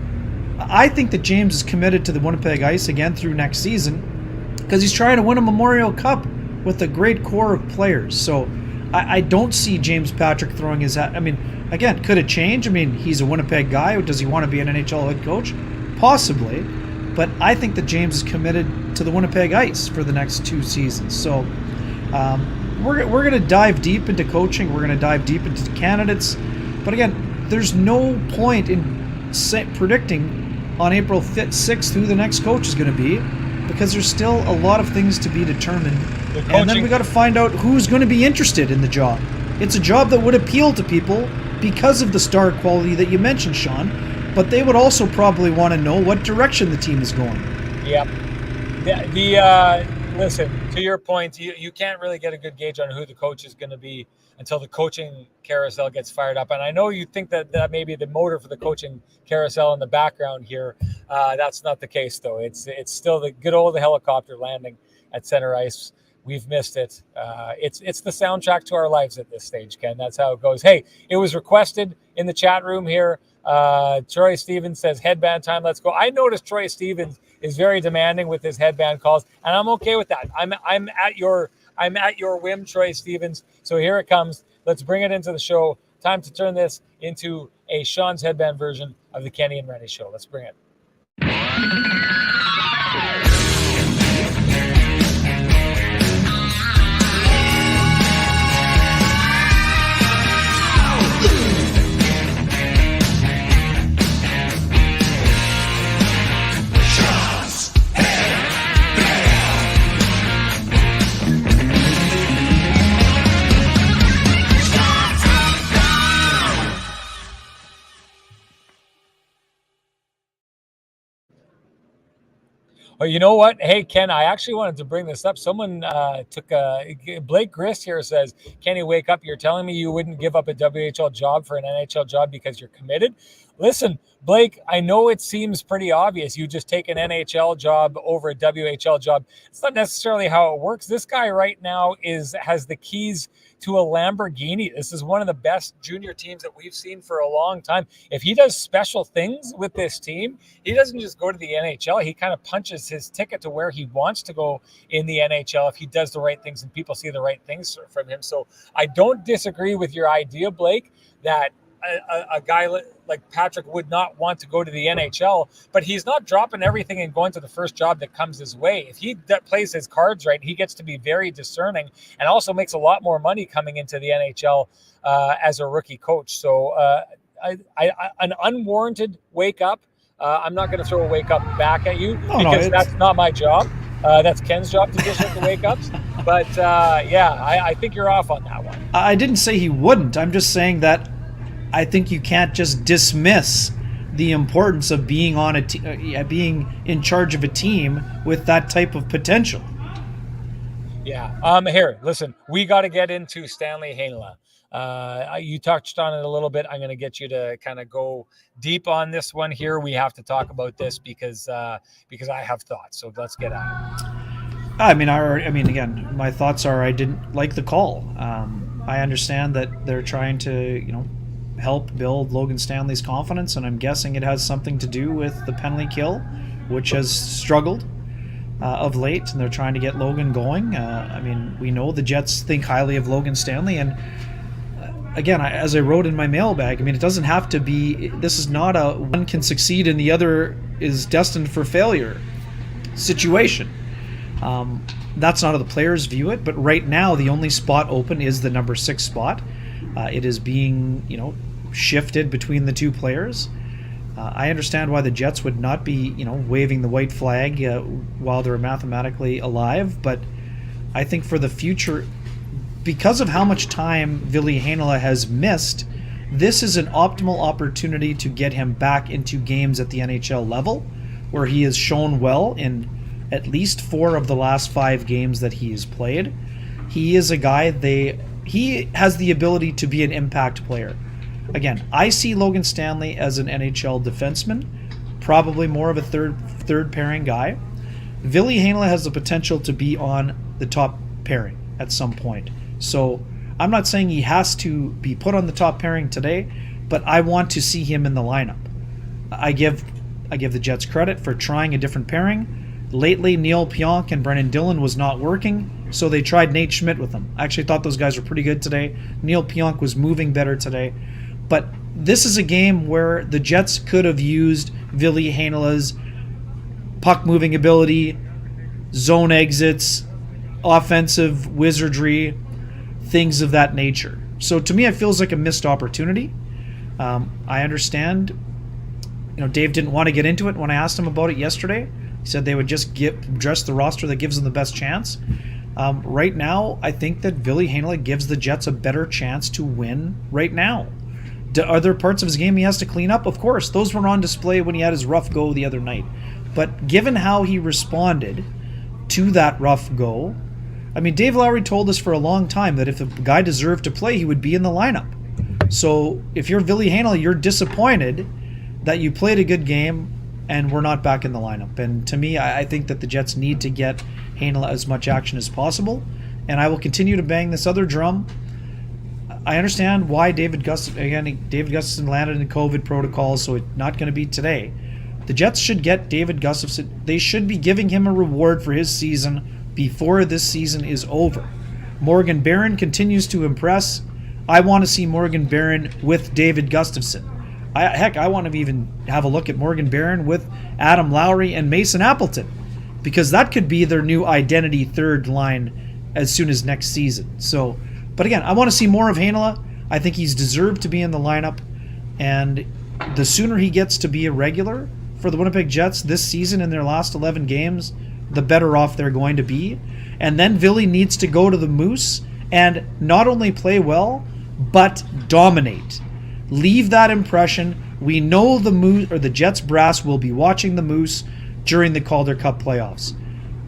I think that James is committed to the Winnipeg Ice again through next season because he's trying to win a Memorial Cup with a great core of players. So I don't see James Patrick throwing his hat. I mean, again, could it change? I mean, he's a Winnipeg guy. Does he want to be an NHL head coach? Possibly. But I think that James is committed to the Winnipeg Ice for the next 2 seasons. So we're going to dive deep into coaching. We're going to dive deep into the candidates. But again, there's no point in predicting on April 5th, 6th who the next coach is going to be, because there's still a lot of things to be determined. And then we got to find out who's going to be interested in the job. It's a job that would appeal to people because of the star quality that you mentioned, Sean. But they would also probably want to know what direction the team is going. Yep. Listen, to your point, you can't really get a good gauge on who the coach is going to be until the coaching carousel gets fired up. And I know you think that may be the motor for the coaching carousel in the background here. That's not the case, though. It's still the good old helicopter landing at center ice. We've missed it. It's the soundtrack to our lives at this stage, Ken. That's how it goes. Hey, it was requested in the chat room here. Troy Stevens says headband time. Let's go. I noticed Troy Stevens is very demanding with his headband calls, and I'm okay with that. I'm at your whim, Troy Stevens. So here it comes. Let's bring it into the show. Time to turn this into a Sean's headband version of the Kenny and Renny show. Let's bring it. Well, you know what? Hey, Ken, I actually wanted to bring this up. Someone Blake Grist here says, Kenny, wake up. You're telling me you wouldn't give up a WHL job for an NHL job because you're committed? Listen, Blake, I know it seems pretty obvious. You just take an NHL job over a WHL job. It's not necessarily how it works. This guy right now has the keys to a Lamborghini. This is one of the best junior teams that we've seen for a long time. If he does special things with this team, he doesn't just go to the NHL. He kind of punches his ticket to where he wants to go in the NHL if he does the right things and people see the right things from him. So I don't disagree with your idea, Blake, that a guy like Patrick would not want to go to the NHL, but he's not dropping everything and going to the first job that comes his way. If he plays his cards right, he gets to be very discerning and also makes a lot more money coming into the NHL as a rookie coach. So an unwarranted wake up. I'm not going to throw a wake up back at you because that's not my job. That's Ken's job to dish out the wake ups. But I think you're off on that one. I didn't say he wouldn't. I'm just saying that I think you can't just dismiss the importance of being on being in charge of a team with that type of potential. Yeah. Here, listen, we got to get into Stanley Heinola. You touched on it a little bit. I'm going to get you to kind of go deep on this one here. We have to talk about this because I have thoughts. So let's get at it. I mean, again, my thoughts are I didn't like the call. I understand that they're trying to, help build Logan Stanley's confidence, and I'm guessing it has something to do with the penalty kill, which has struggled of late, and they're trying to get Logan going. We know the Jets think highly of Logan Stanley, and again, as I wrote in my mailbag, it doesn't have to be, this is not a one can succeed and the other is destined for failure situation. That's not how the players view it, but right now the only spot open is the number 6 spot. It is being, shifted between the two players. I understand why the Jets would not be, waving the white flag while they're mathematically alive, but I think for the future, because of how much time Ville Heinola has missed, this is an optimal opportunity to get him back into games at the NHL level, where he has shown well in at least 4 of the last 5 games that he has played. He is a guy, he has the ability to be an impact player. Again, I see Logan Stanley as an NHL defenseman, probably more of a third pairing guy. Ville Heinola has the potential to be on the top pairing at some point. So I'm not saying he has to be put on the top pairing today, but I want to see him in the lineup. I give the Jets credit for trying a different pairing. Lately, Neil Pionk and Brennan Dillon was not working, so they tried Nate Schmidt with them. I actually thought those guys were pretty good today. Neil Pionk was moving better today. But this is a game where the Jets could have used Ville Heinola's puck-moving ability, zone exits, offensive wizardry, things of that nature. So to me, it feels like a missed opportunity. I understand, Dave didn't want to get into it when I asked him about it yesterday. He said they would just dress the roster that gives them the best chance. Right now, I think that Ville Heinola gives the Jets a better chance to win right now. Are there parts of his game he has to clean up? Of course. Those were on display when he had his rough go the other night. But given how he responded to that rough go, Dave Lowry told us for a long time that if a guy deserved to play, he would be in the lineup. So if you're Ville Heinola, you're disappointed that you played a good game and we're not back in the lineup. And to me, I think that the Jets need to get Heinola as much action as possible. And I will continue to bang this other drum. I understand why David Gustafsson landed in COVID protocols, so it's not going to be today. The Jets should get David Gustafsson. They should be giving him a reward for his season before this season is over. Morgan Barron continues to impress. I want to see Morgan Barron with David Gustafsson. I want to even have a look at Morgan Barron with Adam Lowry and Mason Appleton, because that could be their new identity third line as soon as next season. But again, I want to see more of Heinola. I think he's deserved to be in the lineup, and the sooner he gets to be a regular for the Winnipeg Jets this season in their last 11 games, the better off they're going to be. And then Ville needs to go to the Moose and not only play well, but dominate. Leave that impression. We know the Moose or the Jets brass will be watching the Moose during the Calder Cup playoffs.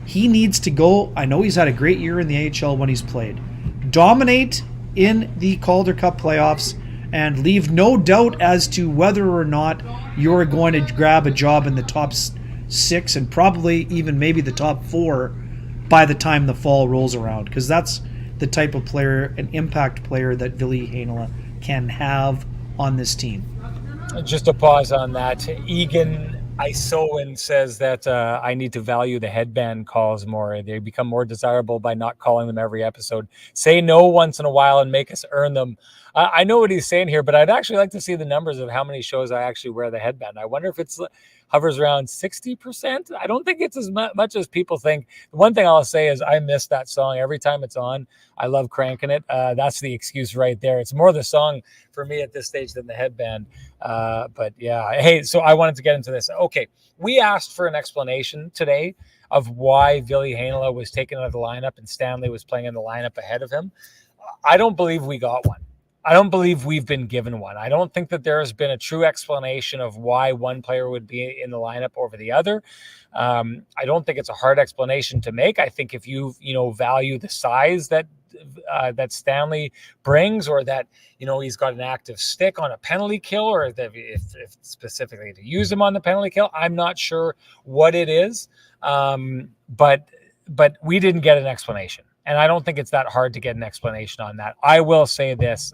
He needs to go. I know he's had a great year in the AHL when he's played. Dominate in the Calder Cup playoffs and leave no doubt as to whether or not you're going to grab a job in the top 6 and probably even maybe the top 4 by the time the fall rolls around, because that's the type of player, an impact player, that Ville Heinola can have on this team. Just a pause on that. Egan Isoen says that I need to value the headband calls more. They become more desirable by not calling them every episode. Say no once in a while and make us earn them. I know what he's saying here, but I'd actually like to see the numbers of how many shows I actually wear the headband. I wonder if it's hovers around 60%. I don't think it's as much as people think. The one thing I'll say is I miss that song every time it's on. I love cranking it. That's the excuse right there. It's more the song for me at this stage than the headband. But yeah, hey, so I wanted to get into this. Okay, we asked for an explanation today of why Ville Heinola was taken out of the lineup and Stanley was playing in the lineup ahead of him. I don't believe we got one. I don't believe we've been given one. I don't think that there has been a true explanation of why one player would be in the lineup over the other. I don't think it's a hard explanation to make. I think if you value the size that Stanley brings, or that he's got an active stick on a penalty kill, or that if specifically to use him on the penalty kill, I'm not sure what it is. But we didn't get an explanation. And I don't think it's that hard to get an explanation on that. I will say this.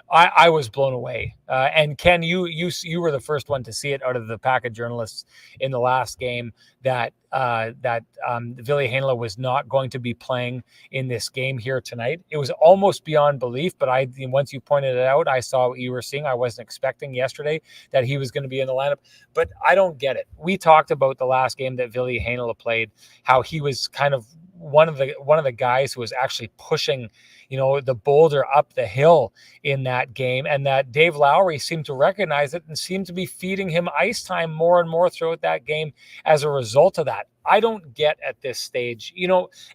I was blown away. And Ken, you were the first one to see it out of the pack of journalists in the last game that Ville Heinola was not going to be playing in this game here tonight. It was almost beyond belief, but once you pointed it out, I saw what you were seeing. I wasn't expecting yesterday that he was going to be in the lineup, but I don't get it. We talked about the last game that Ville Heinola played, how he was kind of one of the guys who was actually pushing the boulder up the hill in that game, and that Dave Lowry seemed to recognize it and seemed to be feeding him ice time more and more throughout that game as a result of that. I don't get at this stage,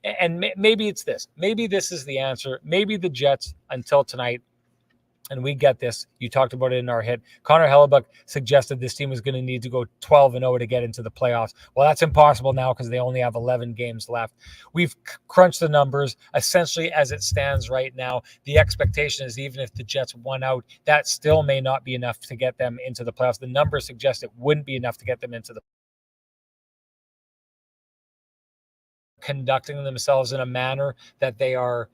and maybe it's this. Maybe this is the answer. Maybe the Jets, until tonight, and we get this, you talked about it in our hit, Connor Hellebuck suggested this team was going to need to go 12-0 to get into the playoffs. Well, that's impossible now because they only have 11 games left. We've crunched the numbers. Essentially, as it stands right now, the expectation is even if the Jets won out, that still may not be enough to get them into the playoffs. The numbers suggest it wouldn't be enough to get them into the conducting themselves in a manner that they are,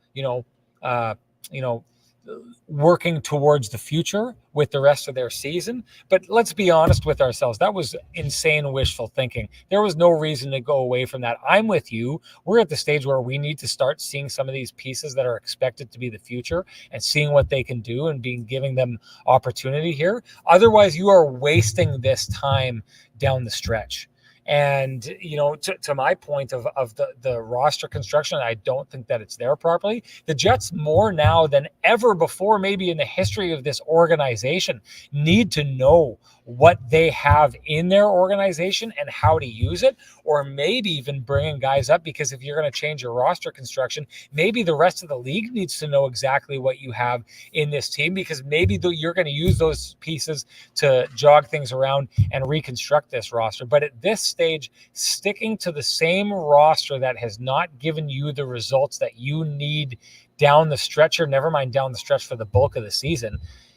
working towards the future with the rest of their season. But let's be honest with ourselves. That was insane wishful thinking. There was no reason to go away from that. I'm with you. We're at the stage where we need to start seeing some of these pieces that are expected to be the future and seeing what they can do and giving them opportunity here. Otherwise, you are wasting this time down the stretch. And, to my point of the roster construction, I don't think that it's there properly. The Jets, more now than ever before, maybe in the history of this organization, need to know what they have in their organization and how to use it, or maybe even bringing guys up, because if you're going to change your roster construction, maybe the rest of the league needs to know exactly what you have in this team, because maybe you're going to use those pieces to jog things around and reconstruct this roster. But at this stage, sticking to the same roster that has not given you the results that you need down the stretch, or never mind down the stretch for the bulk of the season,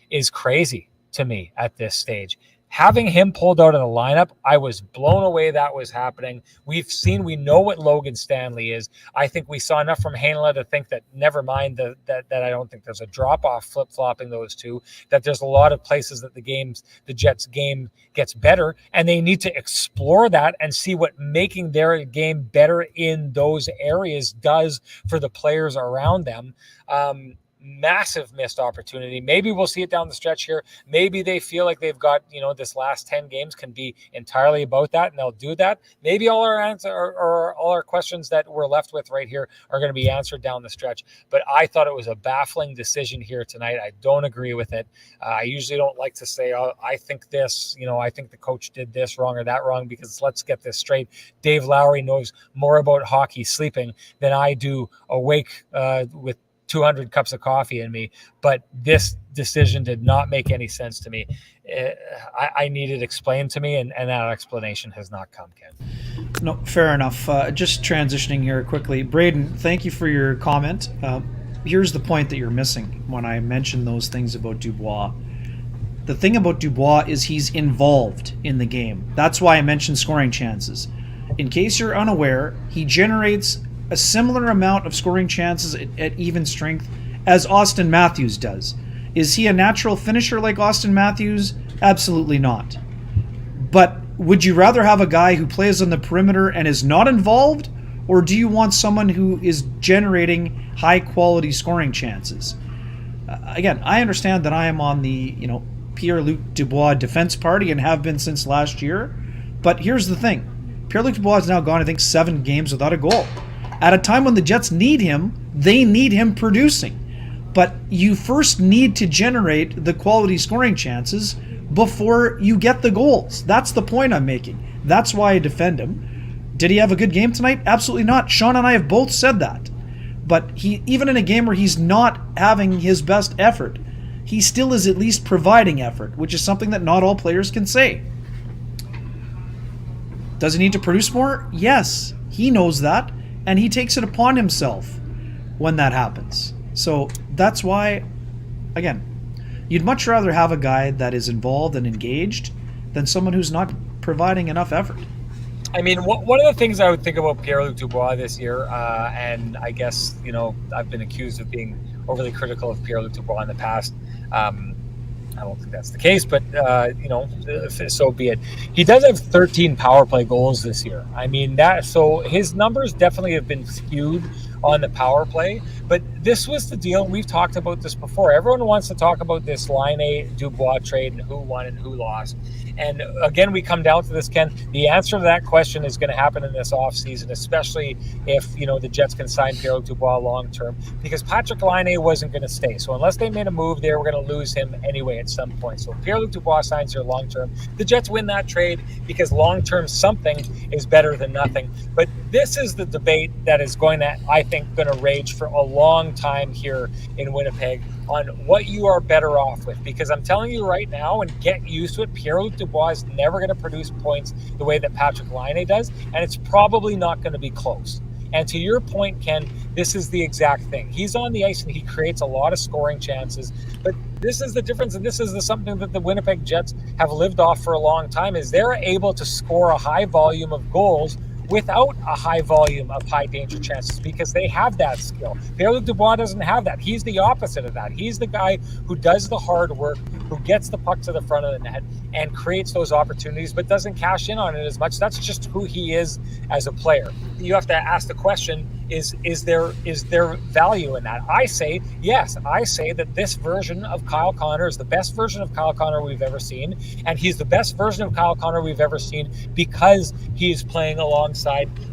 is crazy to me at this stage. Having him pulled out of the lineup, I was blown away that was happening. We know what Logan Stanley is. I think we saw enough from Heinola to think that, never mind that I don't think there's a drop-off flip-flopping those two, that there's a lot of places that the Jets game gets better, and they need to explore that and see what making their game better in those areas does for the players around them. Massive missed opportunity. Maybe we'll see it down the stretch here. Maybe they feel like they've got, this last 10 games can be entirely about that, and they'll do that. Maybe all our answer or all our questions that we're left with right here are going to be answered down the stretch. But I thought it was a baffling decision here tonight. I don't agree with it. I usually don't like to say, oh, I think this, I think the coach did this wrong or that wrong, because let's get this straight. Dave Lowry knows more about hockey sleeping than I do awake with 200 cups of coffee in me, but this decision did not make any sense to me. I needed explained to me, and that explanation has not come, Ken. No, fair enough. Just transitioning here quickly. Braden, thank you for your comment. Here's the point that you're missing when I mentioned those things about Dubois. The thing about Dubois is he's involved in the game. That's why I mentioned scoring chances. In case you're unaware, he generates a similar amount of scoring chances at even strength as Austin Matthews does. Is he a natural finisher like Austin Matthews? Absolutely not. But would you rather have a guy who plays on the perimeter and is not involved, or do you want someone who is generating high-quality scoring chances? Again, I understand that I am on the Pierre-Luc Dubois defense party and have been since last year, but here's the thing. Pierre-Luc Dubois has now gone, I think, 7 games without a goal. At a time when the Jets need him, they need him producing. But you first need to generate the quality scoring chances before you get the goals. That's the point I'm making. That's why I defend him. Did he have a good game tonight? Absolutely not. Sean and I have both said that. But he, even in a game where he's not having his best effort, he still is at least providing effort, which is something that not all players can say. Does he need to produce more? Yes, he knows that, and he takes it upon himself when that happens. So that's why, again, you'd much rather have a guy that is involved and engaged than someone who's not providing enough effort. I mean, one of the things I would think about Pierre-Luc Dubois this year, and I guess, I've been accused of being overly critical of Pierre-Luc Dubois in the past. I don't think that's the case, but, so be it. He does have 13 power play goals this year. I mean, so his numbers definitely have been skewed on the power play, but this was the deal. We've talked about this before. Everyone wants to talk about this Laine Dubois trade and who won and who lost. And again, we come down to this, Ken. The answer to that question is going to happen in this offseason, especially if, the Jets can sign Pierre-Luc Dubois long-term, because Patrick Laine wasn't going to stay. So unless they made a move, they were going to lose him anyway at some point. So if Pierre-Luc Dubois signs here long-term, the Jets win that trade because long-term something is better than nothing. But this is the debate that is going to rage for a long time here in Winnipeg on what you are better off with, because I'm telling you right now, and get used to it, Pierre-Luc Dubois is never going to produce points the way that Patrick Laine does, and it's probably not going to be close. And to your point, Ken, this is the exact thing. He's on the ice and he creates a lot of scoring chances, but this is the difference, and this is something that the Winnipeg Jets have lived off for a long time, is they're able to score a high volume of goals without a high volume of high danger chances, because they have that skill. Pierre-Luc Dubois doesn't have that. He's the opposite of that. He's the guy who does the hard work, who gets the puck to the front of the net and creates those opportunities, but doesn't cash in on it as much. That's just who he is as a player. You have to ask the question, is there value in that? I say yes. I say that this version of Kyle Connor is the best version of Kyle Connor we've ever seen, and he's the best version of Kyle Connor we've ever seen because he is playing alongside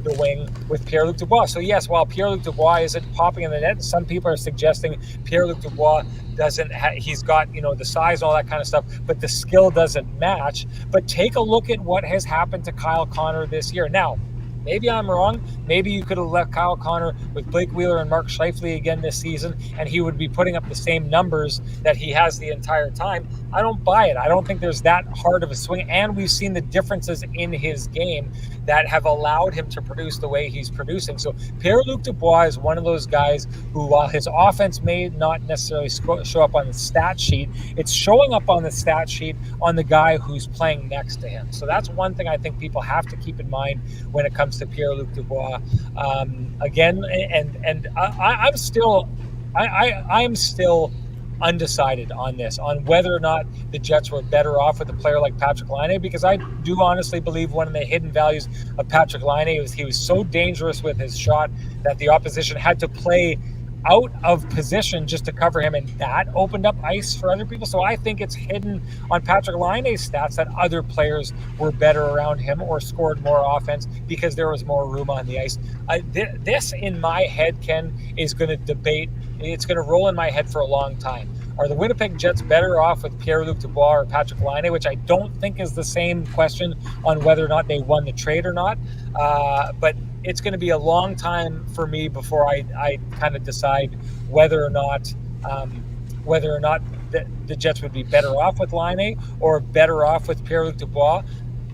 the wing with Pierre-Luc Dubois. So yes, while Pierre-Luc Dubois isn't popping in the net, some people are suggesting Pierre-Luc Dubois he's got the size and all that kind of stuff, but the skill doesn't match. But take a look at what has happened to Kyle Connor this year. Now, maybe I'm wrong. Maybe you could have left Kyle Connor with Blake Wheeler and Mark Scheifele again this season, and he would be putting up the same numbers that he has the entire time. I don't buy it. I don't think there's that hard of a swing, and we've seen the differences in his game that have allowed him to produce the way he's producing. So Pierre-Luc Dubois is one of those guys who, while his offense may not necessarily show up on the stat sheet, it's showing up on the stat sheet on the guy who's playing next to him. So that's one thing I think people have to keep in mind when it comes to Pierre-Luc Dubois. Again, and I'm still undecided on this, on whether or not the Jets were better off with a player like Patrick Laine, because I do honestly believe one of the hidden values of Patrick Laine was he was so dangerous with his shot that the opposition had to play out of position just to cover him, and that opened up ice for other people. So I think it's hidden on Patrick Laine's stats that other players were better around him or scored more offense because there was more room on the ice. This, in my head, Ken, is going to debate. It's going to roll in my head for a long time. Are the Winnipeg Jets better off with Pierre-Luc Dubois or Patrick Laine, which I don't think is the same question on whether or not they won the trade or not. But it's going to be a long time for me before I kind of decide whether or not the Jets would be better off with Laine or better off with Pierre-Luc Dubois.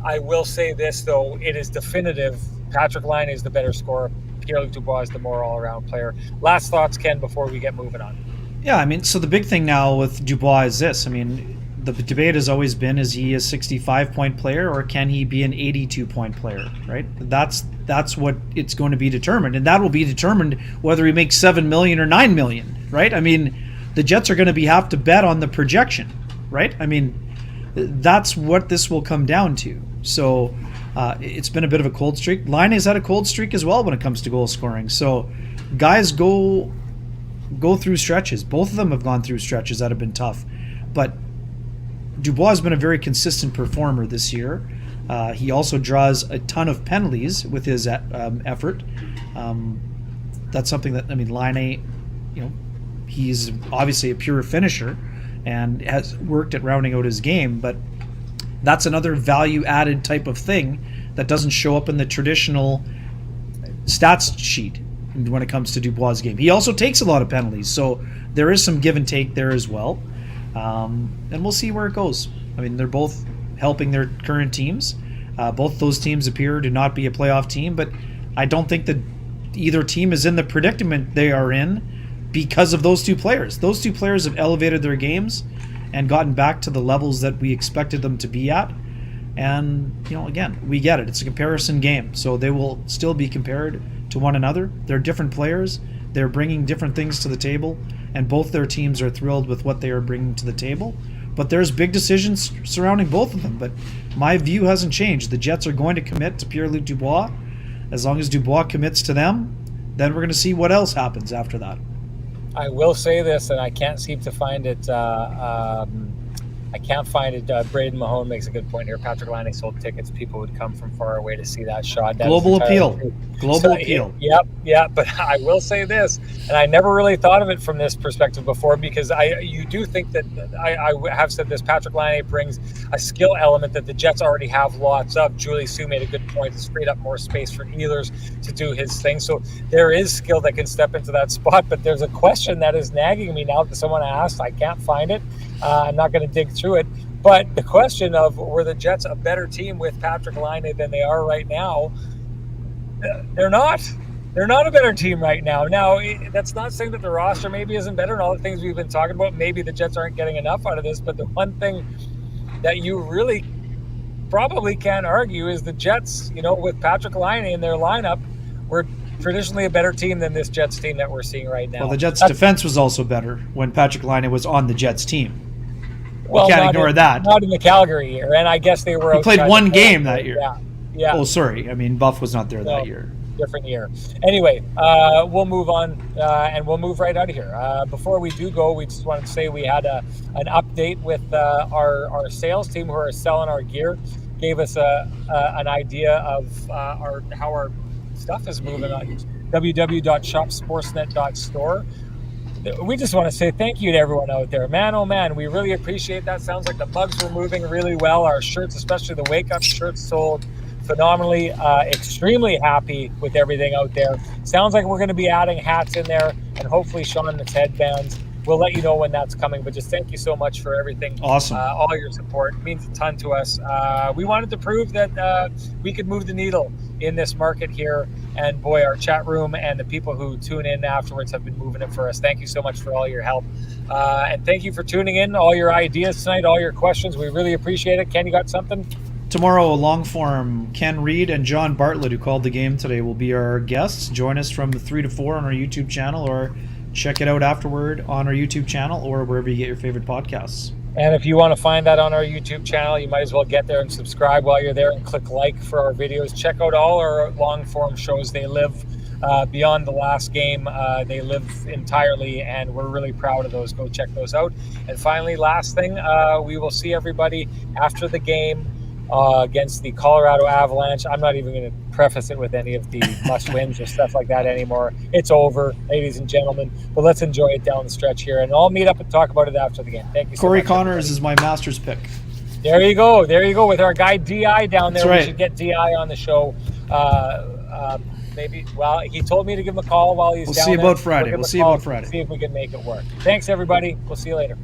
I will say this, though, it is definitive. Patrick Laine is the better scorer. Pierre-Luc Dubois is the more all-around player. Last thoughts, Ken, before we get moving on. Yeah, I mean, so the big thing now with Dubois is this. I mean, the debate has always been, is he a 65-point player or can he be an 82-point player, right? That's what it's going to be determined. And that will be determined whether he makes $7 million or $9 million, right? I mean, the Jets are going to have to bet on the projection, right? I mean, that's what this will come down to. So it's been a bit of a cold streak. Laine has had a cold streak as well when it comes to goal scoring. So guys go through stretches. Both of them have gone through stretches that have been tough. But Dubois has been a very consistent performer this year. He also draws a ton of penalties with his effort. That's something that, I mean, Laine, he's obviously a pure finisher and has worked at rounding out his game, but that's another value-added type of thing that doesn't show up in the traditional stats sheet when it comes to Dubois' game. He also takes a lot of penalties, so there is some give and take there as well. And we'll see where it goes. I mean, they're both helping their current teams. Both those teams appear to not be a playoff team, but I don't think that either team is in the predicament they are in because of those two players. Those two players have elevated their games and gotten back to the levels that we expected them to be at. And, again, we get it. It's a comparison game, so they will still be compared to one another. They're different players. They're bringing different things to the table, and both their teams are thrilled with what they are bringing to the table. But there's big decisions surrounding both of them. But my view hasn't changed. The Jets are going to commit to Pierre-Luc Dubois. As long as Dubois commits to them, then we're going to see what else happens after that. I will say this, and I can't seem to find it. I can't find it. Braden Mahone makes a good point here. Patrick Laine sold tickets. People would come from far away to see that shot. Global appeal. Global appeal. Yep. But I will say this, and I never really thought of it from this perspective before, because you do think that I have said this. Patrick Laine brings a skill element that the Jets already have lots of. Julie Sue made a good point. It's freed up more space for Ehlers to do his thing. So there is skill that can step into that spot. But there's a question that is nagging me now that someone asked. I can't find it. I'm not going to dig through it. But the question of, were the Jets a better team with Patrick Laine than they are right now? They're not. They're not a better team right now. Now, that's not saying that the roster maybe isn't better and all the things we've been talking about. Maybe the Jets aren't getting enough out of this. But the one thing that you really probably can't argue is the Jets, with Patrick Laine in their lineup, were traditionally a better team than this Jets team that we're seeing right now. Well, the Jets' defense was also better when Patrick Laine was on the Jets team. Well, you can't ignore that. Not in the Calgary year, and I guess they were. He played one game that year. Yeah. Oh, sorry. I mean, Buff was not there that year. Different year. Anyway, we'll move on, and we'll move right out of here. Before we do go, we just wanted to say we had an update with our sales team who are selling our gear. Gave us an idea of how our stuff is moving on www.shopsportsnet.store. We just want to say thank you to everyone out there. Man, oh man, we really appreciate that. Sounds like the mugs were moving really well. Our shirts, especially the Wake Up shirts, sold phenomenally. Extremely happy with everything out there. Sounds like we're going to be adding hats in there, and hopefully Sean the headbands. We'll let you know when that's coming, but just thank you so much for everything. Awesome. All your support. It means a ton to us. We wanted to prove that we could move the needle in this market here. And boy, our chat room and the people who tune in afterwards have been moving it for us. Thank you so much for all your help. And thank you for tuning in, all your ideas tonight, all your questions. We really appreciate it. Ken, you got something? Tomorrow, long form, Ken Reed and John Bartlett, who called the game today, will be our guests. Join us from 3 to 4 on our YouTube channel, or check it out afterward on our YouTube channel or wherever you get your favorite podcasts. And if you want to find that on our YouTube channel, you might as well get there and subscribe while you're there and click like for our videos. Check out all our long form shows. They live beyond the last game. They live entirely, and we're really proud of those. Go check those out. And finally, last thing, we will see everybody after the game against the Colorado Avalanche. I'm not even going to preface it with any of the must-wins or stuff like that anymore. It's over, ladies and gentlemen. But let's enjoy it down the stretch here, and I'll meet up and talk about it after the game. Thank you so Corey much. Connors everybody. is my Masters pick. There you go. With our guy DI down there. That's right. We should get DI on the show maybe. Well, he told me to give him a call while he's We'll down see there. about Friday. Give him We'll a see call, about Friday. See if we can make it work. Thanks, everybody. We'll see you later.